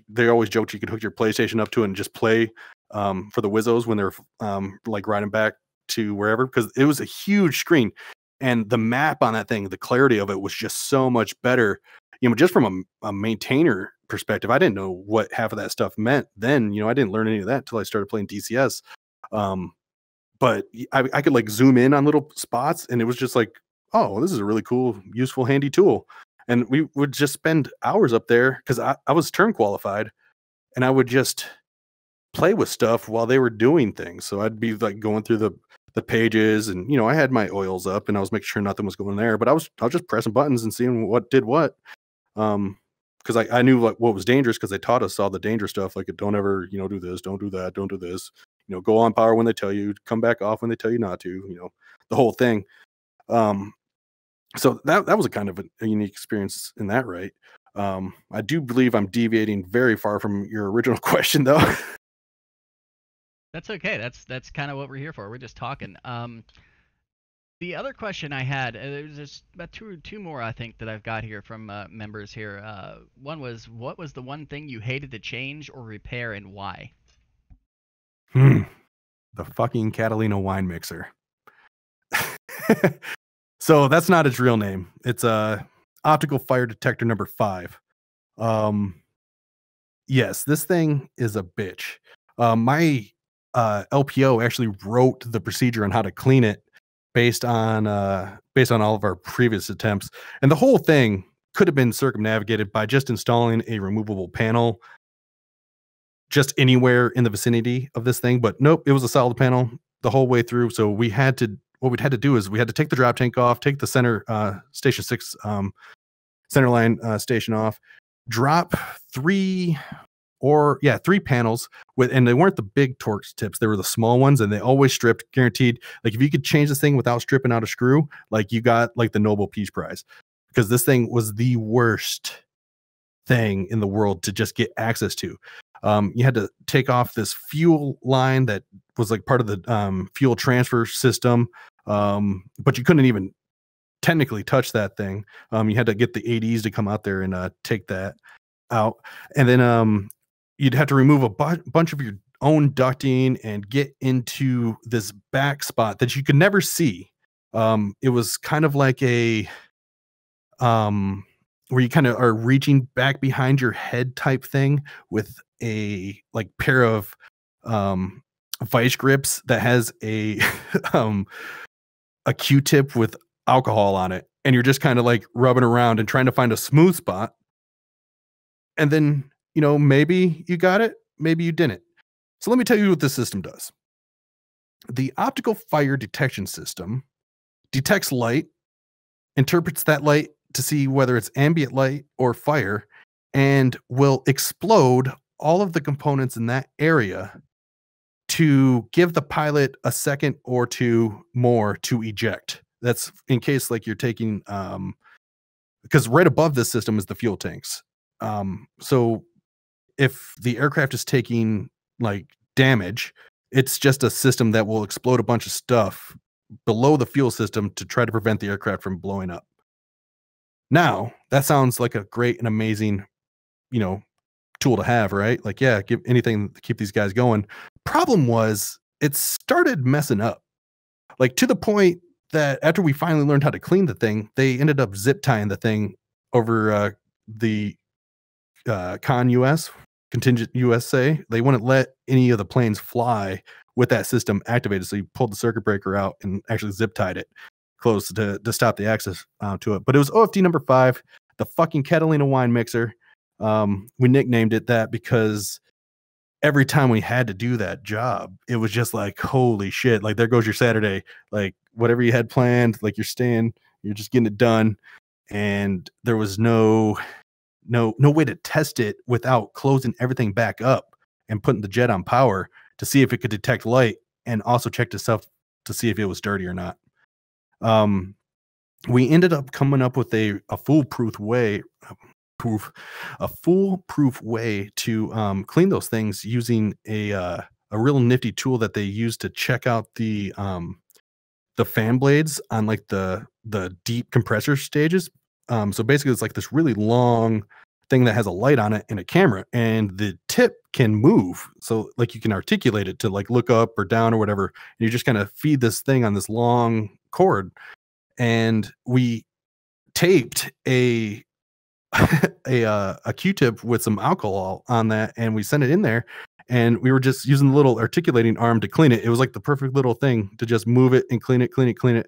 they always joked you could hook your PlayStation up to it and just play for the Wizzos when they're like riding back to wherever, because it was a huge screen. And the map on that thing, the clarity of it was just so much better. Just from a maintainer perspective, I didn't know what half of that stuff meant then. I didn't learn any of that until I started playing DCS. But I could like zoom in on little spots, and it was just like, oh, this is a really cool, useful, handy tool. And we would just spend hours up there because I was term qualified, and I would just play with stuff while they were doing things. So I'd be like going through the pages, and I had my oils up and I was making sure nothing was going there, but I was just pressing buttons and seeing what did what. Because I knew like what was dangerous, because they taught us all the dangerous stuff, like don't ever do this, don't do that, don't do this. Go on power when they tell you, come back off when they tell you not to. The whole thing. So that was a kind of a unique experience in that, right? I do believe I'm deviating very far from your original question, though. That's okay. That's kind of what we're here for. We're just talking. The other question I had, there's just about two more I think that I've got here from members here. One was, what was the one thing you hated to change or repair, and why? The fucking Catalina wine mixer. So that's not its real name. It's optical fire detector number 5. Yes, this thing is a bitch. My LPO actually wrote the procedure on how to clean it based on all of our previous attempts, and the whole thing could have been circumnavigated by just installing a removable panel just anywhere in the vicinity of this thing. But nope, it was a solid panel the whole way through. So what we'd had to do is we had to take the drop tank off, take the center station 6 center line station off, drop 3 panels and they weren't the big Torx tips. They were the small ones, and they always stripped, guaranteed. Like if you could change this thing without stripping out a screw, like you got like the Nobel Peace Prize, because this thing was the worst thing in the world to just get access to. You had to take off this fuel line that was like part of the fuel transfer system, but you couldn't even technically touch that thing. You had to get the ADs to come out there and take that out, and then you'd have to remove a bunch of your own ducting and get into this back spot that you could never see. It was kind of like a where you kind of are reaching back behind your head type thing with a like pair of vice grips that has a a Q-tip with alcohol on it, and you're just kind of like rubbing around and trying to find a smooth spot. And then, maybe you got it, maybe you didn't. So let me tell you what this system does. The optical fire detection system detects light, interprets that light to see whether it's ambient light or fire and will explode all of the components in that area to give the pilot a second or two more to eject. That's in case like you're taking because right above this system is the fuel tanks. So if the aircraft is taking like damage, it's just a system that will explode a bunch of stuff below the fuel system to try to prevent the aircraft from blowing up. Now, that sounds like a great and amazing, tool to have, right? Like, yeah, give anything to keep these guys going. Problem was, it started messing up. Like to the point that after we finally learned how to clean the thing, they ended up zip tying the thing over the Con US, Contingent USA. They wouldn't let any of the planes fly with that system activated. So you pulled the circuit breaker out and actually zip tied it close to stop the access to it. But it was OFD number 5, the fucking Catalina wine mixer. We nicknamed it that because every time we had to do that job, it was just like, holy shit, like there goes your Saturday. Like whatever you had planned, like you're just getting it done. And there was no way to test it without closing everything back up and putting the jet on power to see if it could detect light and also check itself to see if it was dirty or not. We ended up coming up with a foolproof way to clean those things using a real nifty tool that they use to check out the fan blades on like the deep compressor stages. So basically it's like this really long thing that has a light on it and a camera, and the tip can move. So like you can articulate it to like look up or down or whatever. And you just kind of feed this thing on this long cord. And we taped a Q-tip with some alcohol on that, and we sent it in there, and we were just using the little articulating arm to clean it. It was like the perfect little thing to just move it and clean it.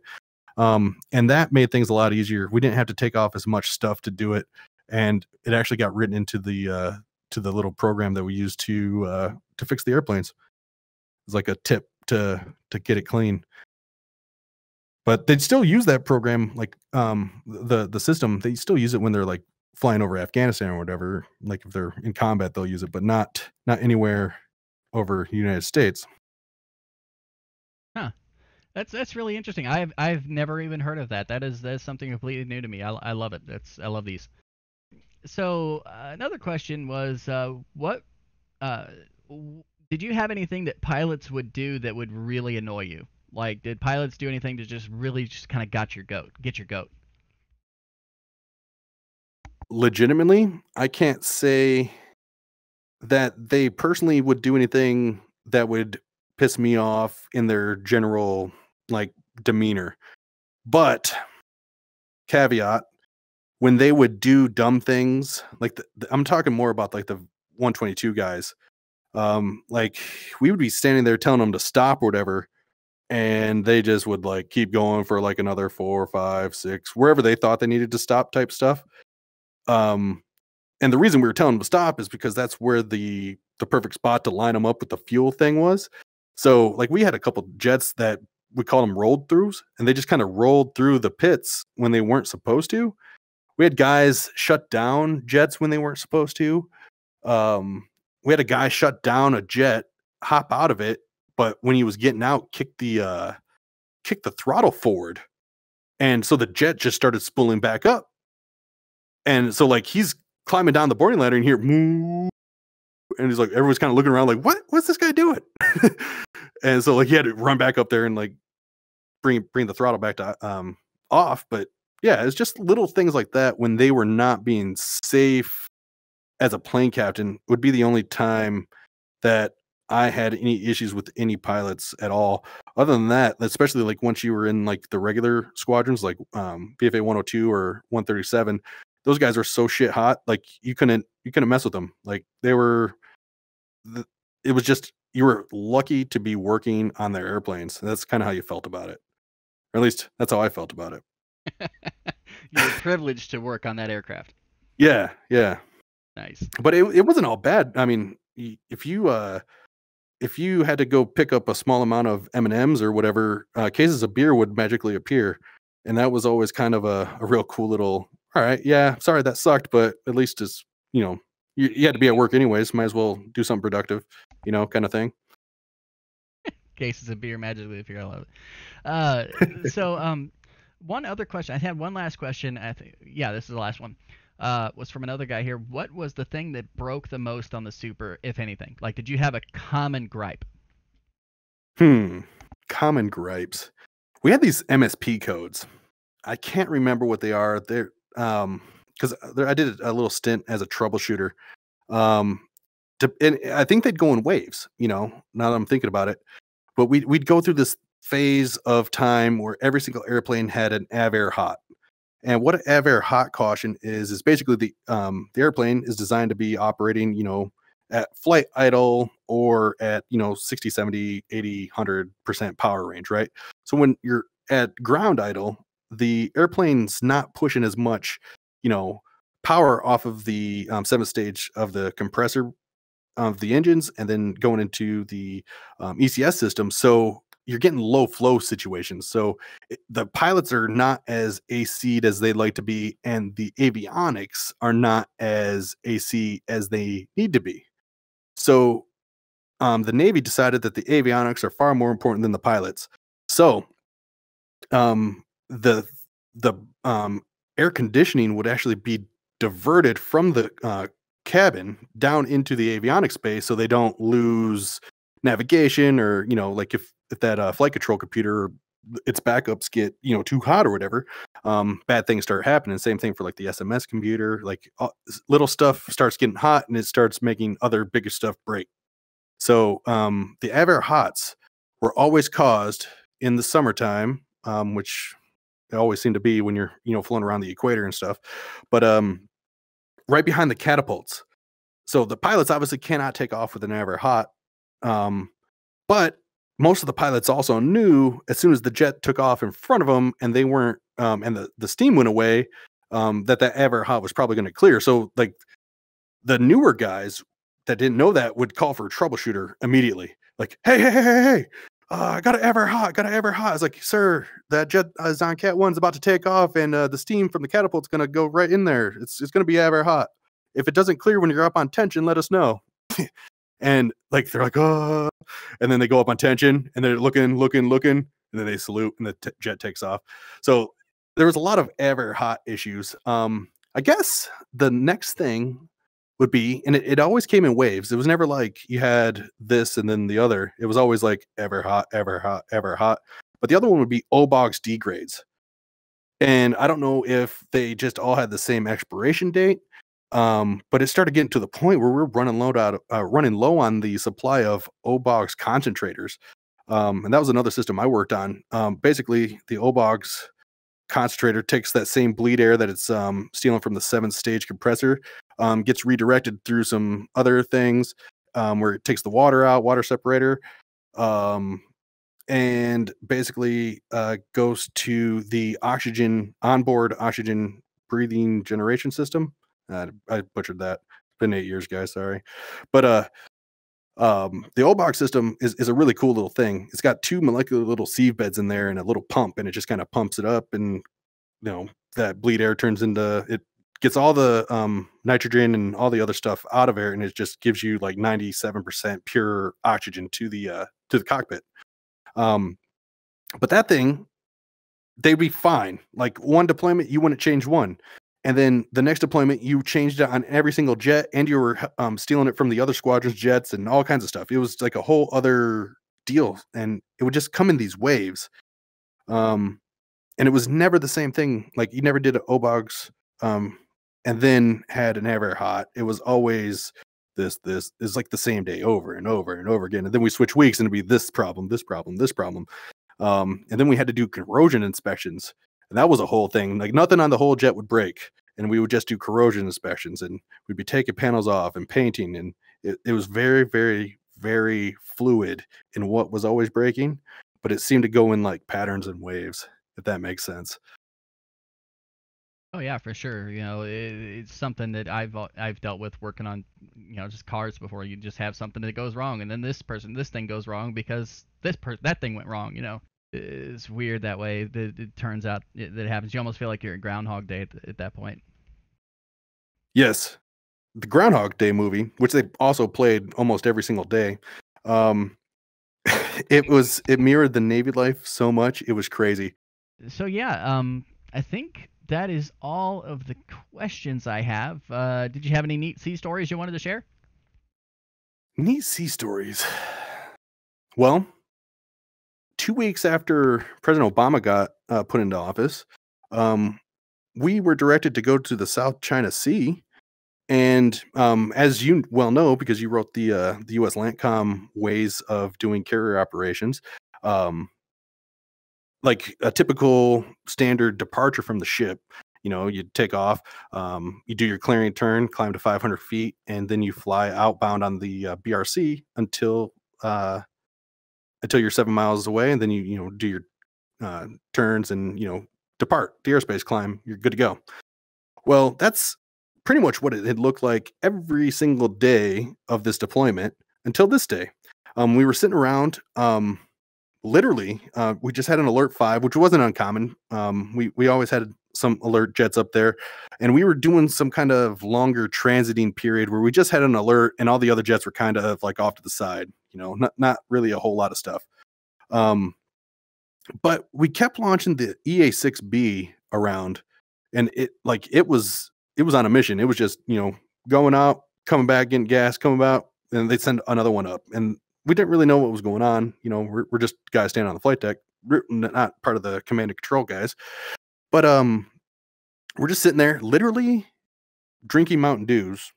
And that made things a lot easier. We didn't have to take off as much stuff to do it, and it actually got written into the little program that we used to fix the airplanes. It was like a tip to get it clean. But they'd still use that program, like the system. They still use it when they're like flying over Afghanistan or whatever. Like if they're in combat, they'll use it, but not anywhere over the United States. Huh. That's really interesting. I've never even heard of that. That is something completely new to me. I love it. I love these. So another question was, what did you have anything that pilots would do that would really annoy you? Like, did pilots do anything to just really just kind of get your goat? Legitimately, I can't say that they personally would do anything that would piss me off in their general like demeanor. But caveat, when they would do dumb things, like I'm talking more about like the 122 guys. Like we would be standing there telling them to stop or whatever, and they just would like keep going for like another 4, 5, 6, wherever they thought they needed to stop type stuff. And the reason we were telling them to stop is because that's where the perfect spot to line them up with the fuel thing was. So like we had a couple jets that we call them rolled throughs, and they just kind of rolled through the pits when they weren't supposed to. We had guys shut down jets when they weren't supposed to. We had a guy shut down a jet, hop out of it, but when he was getting out, kick the throttle forward, and so the jet just started spooling back up. And so like he's climbing down the boarding ladder and here, and he's like, everyone's kind of looking around like, what's this guy doing? And so like he had to run back up there and like bring the throttle back to off. But yeah, it's just little things like that when they were not being safe as a plane captain would be the only time that I had any issues with any pilots at all. Other than that, especially like once you were in like the regular squadrons, like BFA 102 or 137, those guys are so shit hot. Like you couldn't mess with them. Like it was just, you were lucky to be working on their airplanes. That's kind of how you felt about it. Or at least that's how I felt about it. You were privileged to work on that aircraft. Yeah. Nice. But it wasn't all bad. I mean, if you had to go pick up a small amount of M&Ms or whatever, cases of beer would magically appear. And that was always kind of a real cool little all right, yeah, sorry that sucked, but at least it's, you had to be at work anyways. Might as well do something productive, kind of thing. Cases of beer magically appear. I love it. One other question. I had one last question. Yeah, this is the last one. Was from another guy here. What was the thing that broke the most on the Super, if anything? Like, did you have a common gripe? Common gripes. We had these MSP codes. I can't remember what they are. They're because I did a little stint as a troubleshooter. Um, and I think they'd go in waves. Now that I'm thinking about it, but we'd go through this phase of time where every single airplane had an AVAIR hot. And what an AVAIR hot caution is basically the airplane is designed to be operating, at flight idle or at, 60, 70, 80, 100% power range, right? So when you're at ground idle, the airplane's not pushing as much, power off of the seventh stage of the compressor of the engines and then going into the ECS system. So you're getting low flow situations. So the pilots are not as AC'd as they'd like to be, and the avionics are not as AC as they need to be. So the Navy decided that the avionics are far more important than the pilots. So the air conditioning would actually be diverted from the cabin down into the avionics space so they don't lose navigation, or like if that flight control computer, its backups get too hot or whatever, bad things start happening. Same thing for like the SMS computer, like little stuff starts getting hot and it starts making other bigger stuff break. So the AVAIR hots were always caused in the summertime, which they always seem to be when you're flown around the equator and stuff, but right behind the catapults. So the pilots obviously cannot take off with an AVAIR hot, but most of the pilots also knew as soon as the jet took off in front of them and they weren't, and the steam went away, that AVAIR hot was probably going to clear. So like the newer guys that didn't know that would call for a troubleshooter immediately. Like, hey, I got an AVAIR hot. I was like, sir, that jet is on Cat 1's about to take off, and the steam from the catapult's going to go right in there. It's going to be AVAIR hot. If it doesn't clear when you're up on tension, let us know. And like they're like, oh, and then they go up on tension, and they're looking, and then they salute, and the jet takes off. So there was a lot of AVAIR hot issues. I guess the next thing would be, and it always came in waves. It was never like you had this and then the other. It was always like AVAIR hot, AVAIR hot, AVAIR hot. But the other one would be OBOG's degrades. And I don't know if they just all had the same expiration date, but it started getting to the point where we're running low on the supply of OBOG's concentrators. And that was another system I worked on. Basically, the OBOG's concentrator takes that same bleed air that it's stealing from the 7th stage compressor, gets redirected through some other things, where it takes the water separator, and basically goes to the onboard oxygen breathing generation system. I butchered that. It's been 8 years, guys. Sorry. But the OBOG system is a really cool little thing. It's got 2 molecular little sieve beds in there and a little pump, and it just kind of pumps it up, and that bleed air turns into, it gets all the nitrogen and all the other stuff out of air, and it just gives you like 97% pure oxygen to the cockpit. But that thing, they'd be fine. Like one deployment, you wouldn't change one. And then the next deployment, you changed it on every single jet, and you were stealing it from the other squadron's jets and all kinds of stuff. It was like a whole other deal, and it would just come in these waves. And it was never the same thing. Like you never did an OBOGs and then had an AVAIR hot. It was always this is like the same day over and over and over again. And then we switch weeks and it'd be this problem. And then we had to do corrosion inspections. And that was a whole thing. Like nothing on the whole jet would break. And we would just do corrosion inspections, and we'd be taking panels off and painting. And it was very, very, very fluid in what was always breaking, but it seemed to go in like patterns and waves, if that makes sense. Oh yeah, for sure. It's something that I've dealt with working on, just cars before. You just have something that goes wrong, and then this thing goes wrong because that thing went wrong. It's weird that way. It turns out that it happens. You almost feel like you're at Groundhog Day at that point. Yes, the Groundhog Day movie, which they also played almost every single day. It mirrored the Navy life so much, it was crazy. So yeah, I think that is all of the questions I have. Did you have any neat sea stories you wanted to share? Neat sea stories. Well, 2 weeks after President Obama got put into office, we were directed to go to the South China Sea. And as you well know, because you wrote the U.S. Lantcom ways of doing carrier operations, um, like a typical standard departure from the ship, you take off, you do your clearing turn, climb to 500 feet, and then you fly outbound on the BRC until you're 7 miles away, and then you do your turns and depart the airspace climb. You're good to go. Well, that's pretty much what it had looked like every single day of this deployment until this day. We were sitting around. Literally, we just had an alert 5, which wasn't uncommon. We always had some alert jets up there, and we were doing some kind of longer transiting period where we just had an alert, and all the other jets were kind of like off to the side. Not really a whole lot of stuff. But we kept launching the EA-6B around, and it was on a mission. It was just going out, coming back, getting gas, coming out, and they'd send another one up, and we didn't really know what was going on. We're just guys standing on the flight deck, not part of the command and control guys. But we're just sitting there, literally drinking Mountain Dews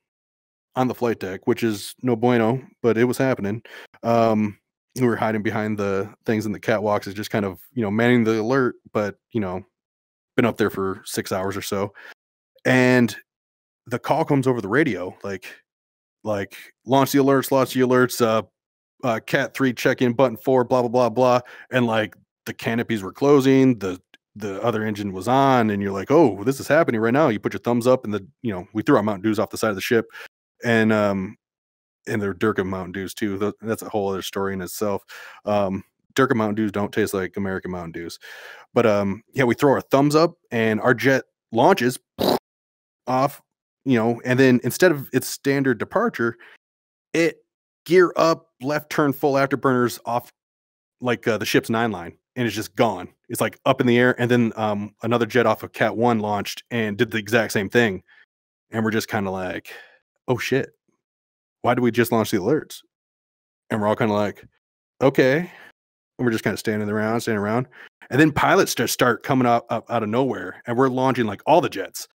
on the flight deck, which is no bueno, but it was happening. We were hiding behind the things in the catwalks, is just kind of manning the alert, but been up there for 6 hours or so, and the call comes over the radio, like launch the alerts, cat 3 check-in button 4, blah blah blah blah, and like the canopies were closing, the other engine was on, and you're like, oh, this is happening right now. You put your thumbs up, and we threw our Mountain Dews off the side of the ship, and they're Durkin Mountain Dews too. That's a whole other story in itself. Durkin Mountain Dews don't taste like American Mountain Dews, but yeah, we throw our thumbs up, and our jet launches off, and then instead of its standard departure, it gear up, left turn, full afterburners off like the ship's 9 line, and it's just gone. It's like up in the air, and then another jet off of Cat 1 launched and did the exact same thing, and we're just kind of like, oh shit, why did we just launch the alerts? And we're all kind of like, okay, and we're just kind of standing around, and then pilots just start coming out of nowhere, and we're launching like all the jets.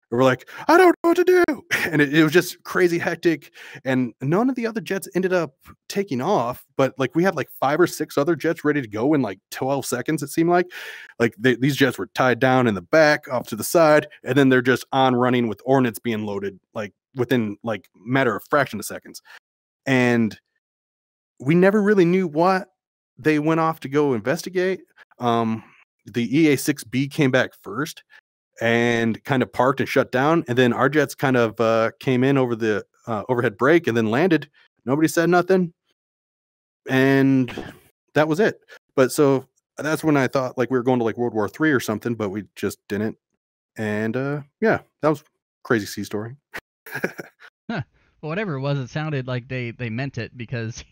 We're like, I don't know what to do. And it was just crazy hectic. And none of the other jets ended up taking off. But like we had like 5 or 6 other jets ready to go in like 12 seconds, it seemed like. Like these jets were tied down in the back, off to the side. And then they're just on running with Hornets being loaded like within like matter of fraction of seconds. And we never really knew what they went off to go investigate. The EA-6B came back first and kind of parked and shut down, and then our jets kind of came in over the overhead brake and then landed. Nobody said nothing, and that was it. But so that's when I thought like we were going to like World War III or something, but we just didn't. And yeah, that was a crazy sea story. Huh. Well, whatever it was, it sounded like they meant it, because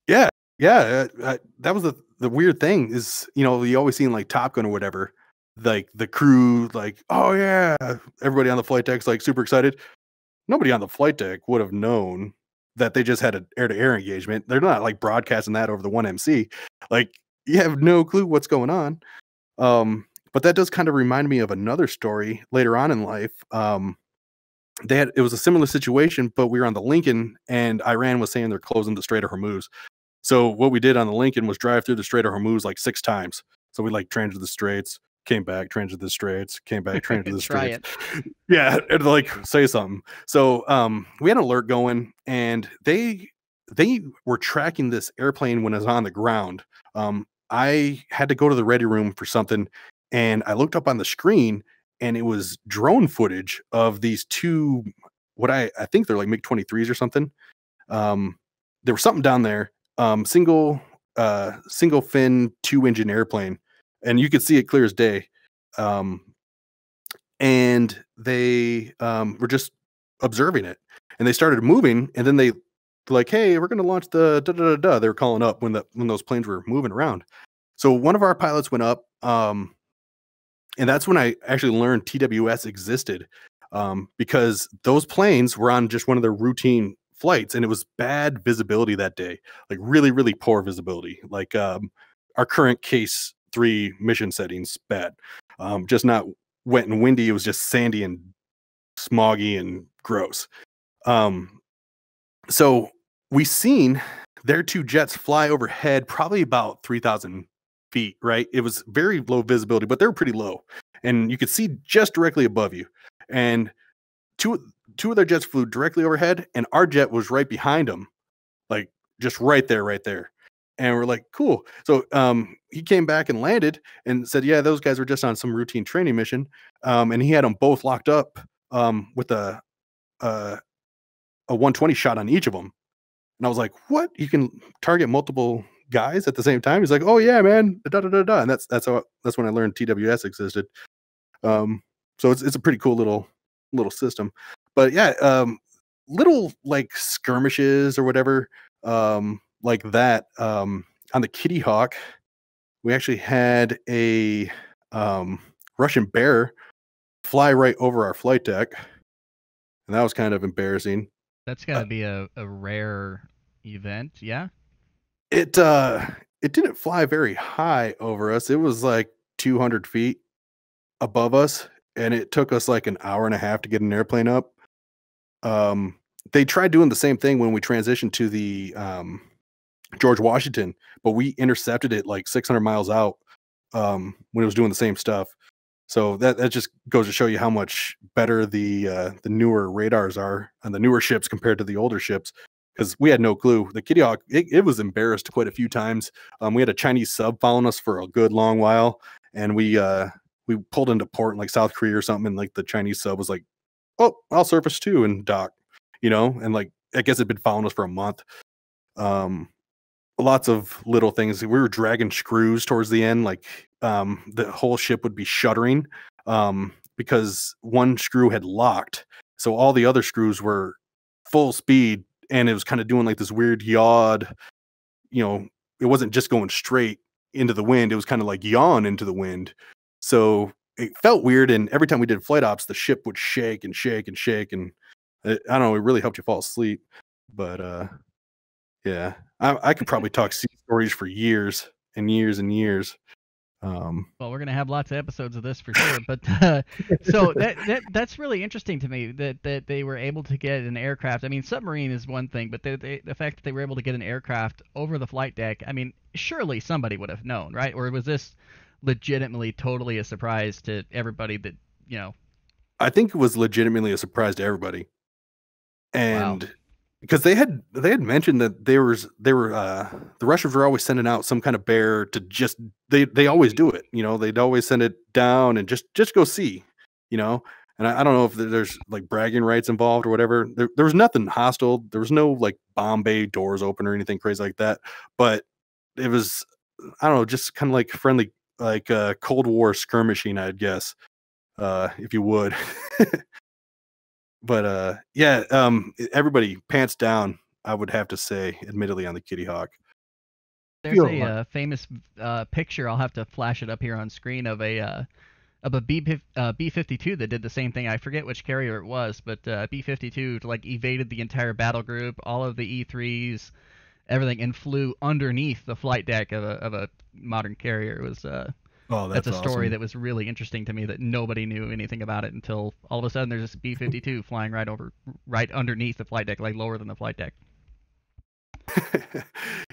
yeah, that was the weird thing is, you always seen like Top Gun or whatever, like the crew, like, oh yeah, everybody on the flight deck's like super excited. Nobody on the flight deck would have known that they just had an air-to-air engagement. They're not like broadcasting that over the 1MC. Like, you have no clue what's going on. But that does kind of remind me of another story later on in life. It was a similar situation, but we were on the Lincoln, and Iran was saying they're closing the Strait of Hormuz. So what we did on the Lincoln was drive through the Strait of Hormuz like 6 times. So we like transited the straits, came back, transited the straits, came back, transited the try straits. it. Yeah, and like say something. So we had an alert going, and they were tracking this airplane when it was on the ground. I had to go to the ready room for something, and I looked up on the screen, and it was drone footage of these 2, what I think they're like MiG-23s or something. There was something down there, single single fin 2-engine airplane, and you could see it clear as day. And they were just observing it, and they started moving, and then they like, hey, we're going to launch the da da da da. They were calling up when those planes were moving around. So one of our pilots went up, and that's when I actually learned TWS existed, because those planes were on just one of their routine flights, and it was bad visibility that day, like really, really poor visibility, like our current case 3 mission settings, bad, just not wet and windy. It was just sandy and smoggy and gross. So we seen their 2 jets fly overhead, probably about 3,000 feet, right? It was very low visibility, but they were pretty low, and you could see just directly above you. And two of their jets flew directly overhead, and our jet was right behind them, like just right there. And we're like, cool. So he came back and landed and said, yeah, those guys were just on some routine training mission, and he had them both locked up with a 120 shot on each of them. And I was like, what? You can target multiple guys at the same time? He's like, oh yeah, man. Da, da, da, da. And that's when I learned TWS existed. So it's a pretty cool little system. But yeah, little like skirmishes or whatever, like that. On the Kitty Hawk, we actually had a Russian bear fly right over our flight deck, and that was kind of embarrassing. That's gotta be a rare event, yeah? It didn't fly very high over us. It was like 200 feet above us, and it took us like an hour and a half to get an airplane up. They tried doing the same thing when we transitioned to the George Washington, but we intercepted it like 600 miles out when it was doing the same stuff. So that just goes to show you how much better the newer radars are on the newer ships compared to the older ships, because we had no clue. The Kitty Hawk, it was embarrassed quite a few times. We had a Chinese sub following us for a good long while, and we pulled into port in like South Korea or something, and like the Chinese sub was like, oh, I'll surface too and dock, and like I guess it'd been following us for a month. Lots of little things. We were dragging screws towards the end, like the whole ship would be shuddering because one screw had locked, so all the other screws were full speed, and it was kind of doing like this weird yawed. It wasn't just going straight into the wind, it was kind of like yawn into the wind, so it felt weird. And every time we did flight ops, the ship would shake and shake and shake, and I don't know, it really helped you fall asleep. But yeah, I could probably talk sea stories for years and years and years. Well, we're gonna have lots of episodes of this for sure. But so that's really interesting to me that they were able to get an aircraft. I mean, submarine is one thing, but the fact that they were able to get an aircraft over the flight deck. I mean, surely somebody would have known, right? Or was this legitimately totally a surprise to everybody that I think it was legitimately a surprise to everybody, and. Wow. Because they had mentioned that they were the Russians were always sending out some kind of bear to just they always do it, they'd always send it down and just go see, and I don't know if there's like bragging rights involved or whatever. There was nothing hostile. There was no like bomb bay doors open or anything crazy like that. But it was, I don't know, just kind of like friendly, like Cold War skirmishing, I'd guess, if you would. But yeah, everybody pants down, I would have to say, admittedly, on the Kitty Hawk. There's a famous picture. I'll have to flash it up here on screen of a B-52 that did the same thing. I forget which carrier it was, but B-52 like evaded the entire battle group, all of the E-3s, everything, and flew underneath the flight deck of a modern carrier. It was that's a story awesome. that was really interesting to me, that nobody knew anything about it until all of a sudden there's this B-52 flying right underneath the flight deck, like lower than the flight deck.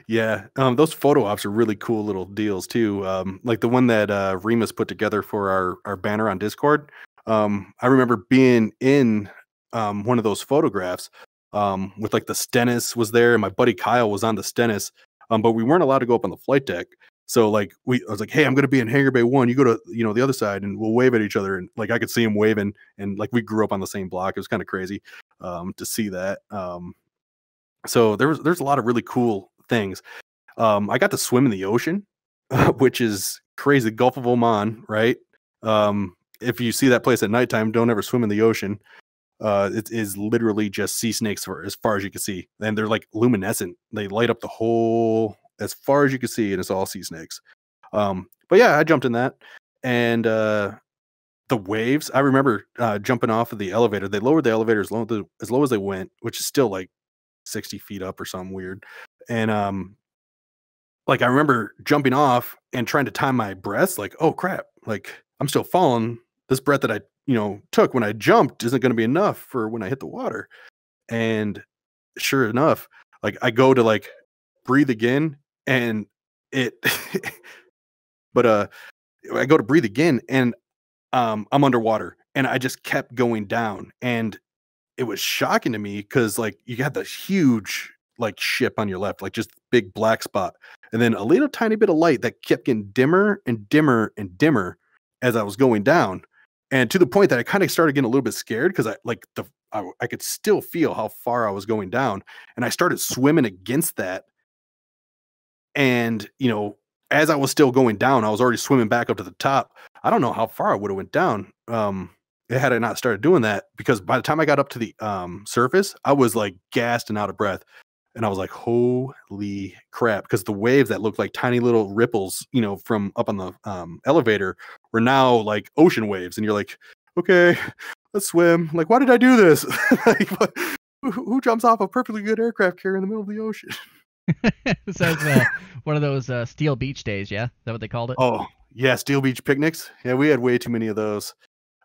Yeah, those photo ops are really cool little deals too. Like the one that Remus put together for our banner on Discord. I remember being in one of those photographs with like the Stennis was there, and my buddy Kyle was on the Stennis, but we weren't allowed to go up on the flight deck. So like I was like, hey, I'm gonna be in Hangar Bay 1. You go to the other side, and we'll wave at each other. And like I could see him waving, and like we grew up on the same block. It was kind of crazy to see that. So there's a lot of really cool things. I got to swim in the ocean, which is crazy. Gulf of Oman, right? If you see that place at nighttime, don't ever swim in the ocean. It is literally just sea snakes for as far as you can see, and they're like luminescent. They light up the whole as far as you can see, and it's all sea snakes. But yeah, I jumped in that, and the waves. I remember jumping off of the elevator. They lowered the elevator as low as they went, which is still like 60 feet up or something weird. And like I remember jumping off and trying to time my breaths. Like, oh crap! Like I'm still falling. This breath that I took when I jumped isn't going to be enough for when I hit the water. And sure enough, like I go to like breathe again, and it. But I go to breathe again, and I'm underwater, and I just kept going down, and it was shocking to me because like you got this huge like ship on your left, like just big black spot, and then a little tiny bit of light that kept getting dimmer and dimmer and dimmer as I was going down, and to the point that I kind of started getting a little bit scared because I could still feel how far I was going down, and I started swimming against that, and as I was still going down, I was already swimming back up to the top. I don't know how far I would have went down. Had I not started doing that, because by the time I got up to the surface, I was like gassed and out of breath. And I was like, holy crap. Because the waves that looked like tiny little ripples, from up on the elevator were now like ocean waves. And you're like, okay, let's swim. Like, why did I do this? Like, who jumps off a perfectly good aircraft carrier in the middle of the ocean? So it's one of those Steel Beach days, yeah? Is that what they called it? Oh, yeah, Steel Beach picnics. Yeah, we had way too many of those.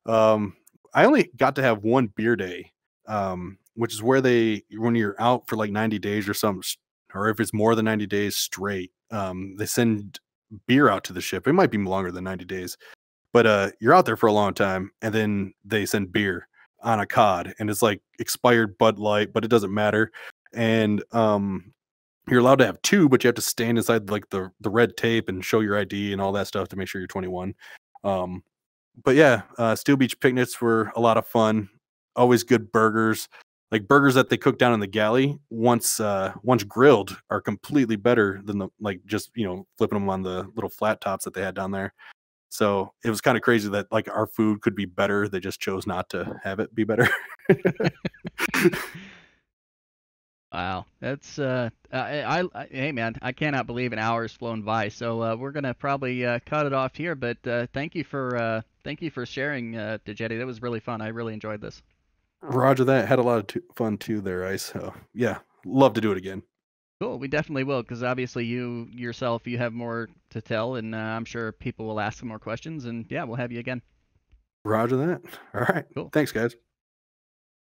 I only got to have one beer day, which is where when you're out for like 90 days or something, or if it's more than 90 days straight, they send beer out to the ship. It might be longer than 90 days, but you're out there for a long time, and then they send beer on a cod, and it's like expired Bud Light, but it doesn't matter. And you're allowed to have two, but you have to stand inside like the red tape and show your ID and all that stuff to make sure you're 21. But yeah, Steel Beach picnics were a lot of fun. Always good burgers, like burgers that they cook down in the galley. Once grilled, are completely better than just flipping them on the little flat tops that they had down there. So it was kind of crazy that like our food could be better. They just chose not to have it be better. Wow, that's hey man, I cannot believe an hour has flown by. So we're gonna probably cut it off here. But thank you for sharing, DidjedE. That was really fun. I really enjoyed this. Roger that. Had a lot of fun too there, Ice. So yeah, love to do it again. Cool, we definitely will, because obviously you yourself, you have more to tell, and I'm sure people will ask some more questions. And yeah, we'll have you again. Roger that. All right. Cool. Thanks, guys.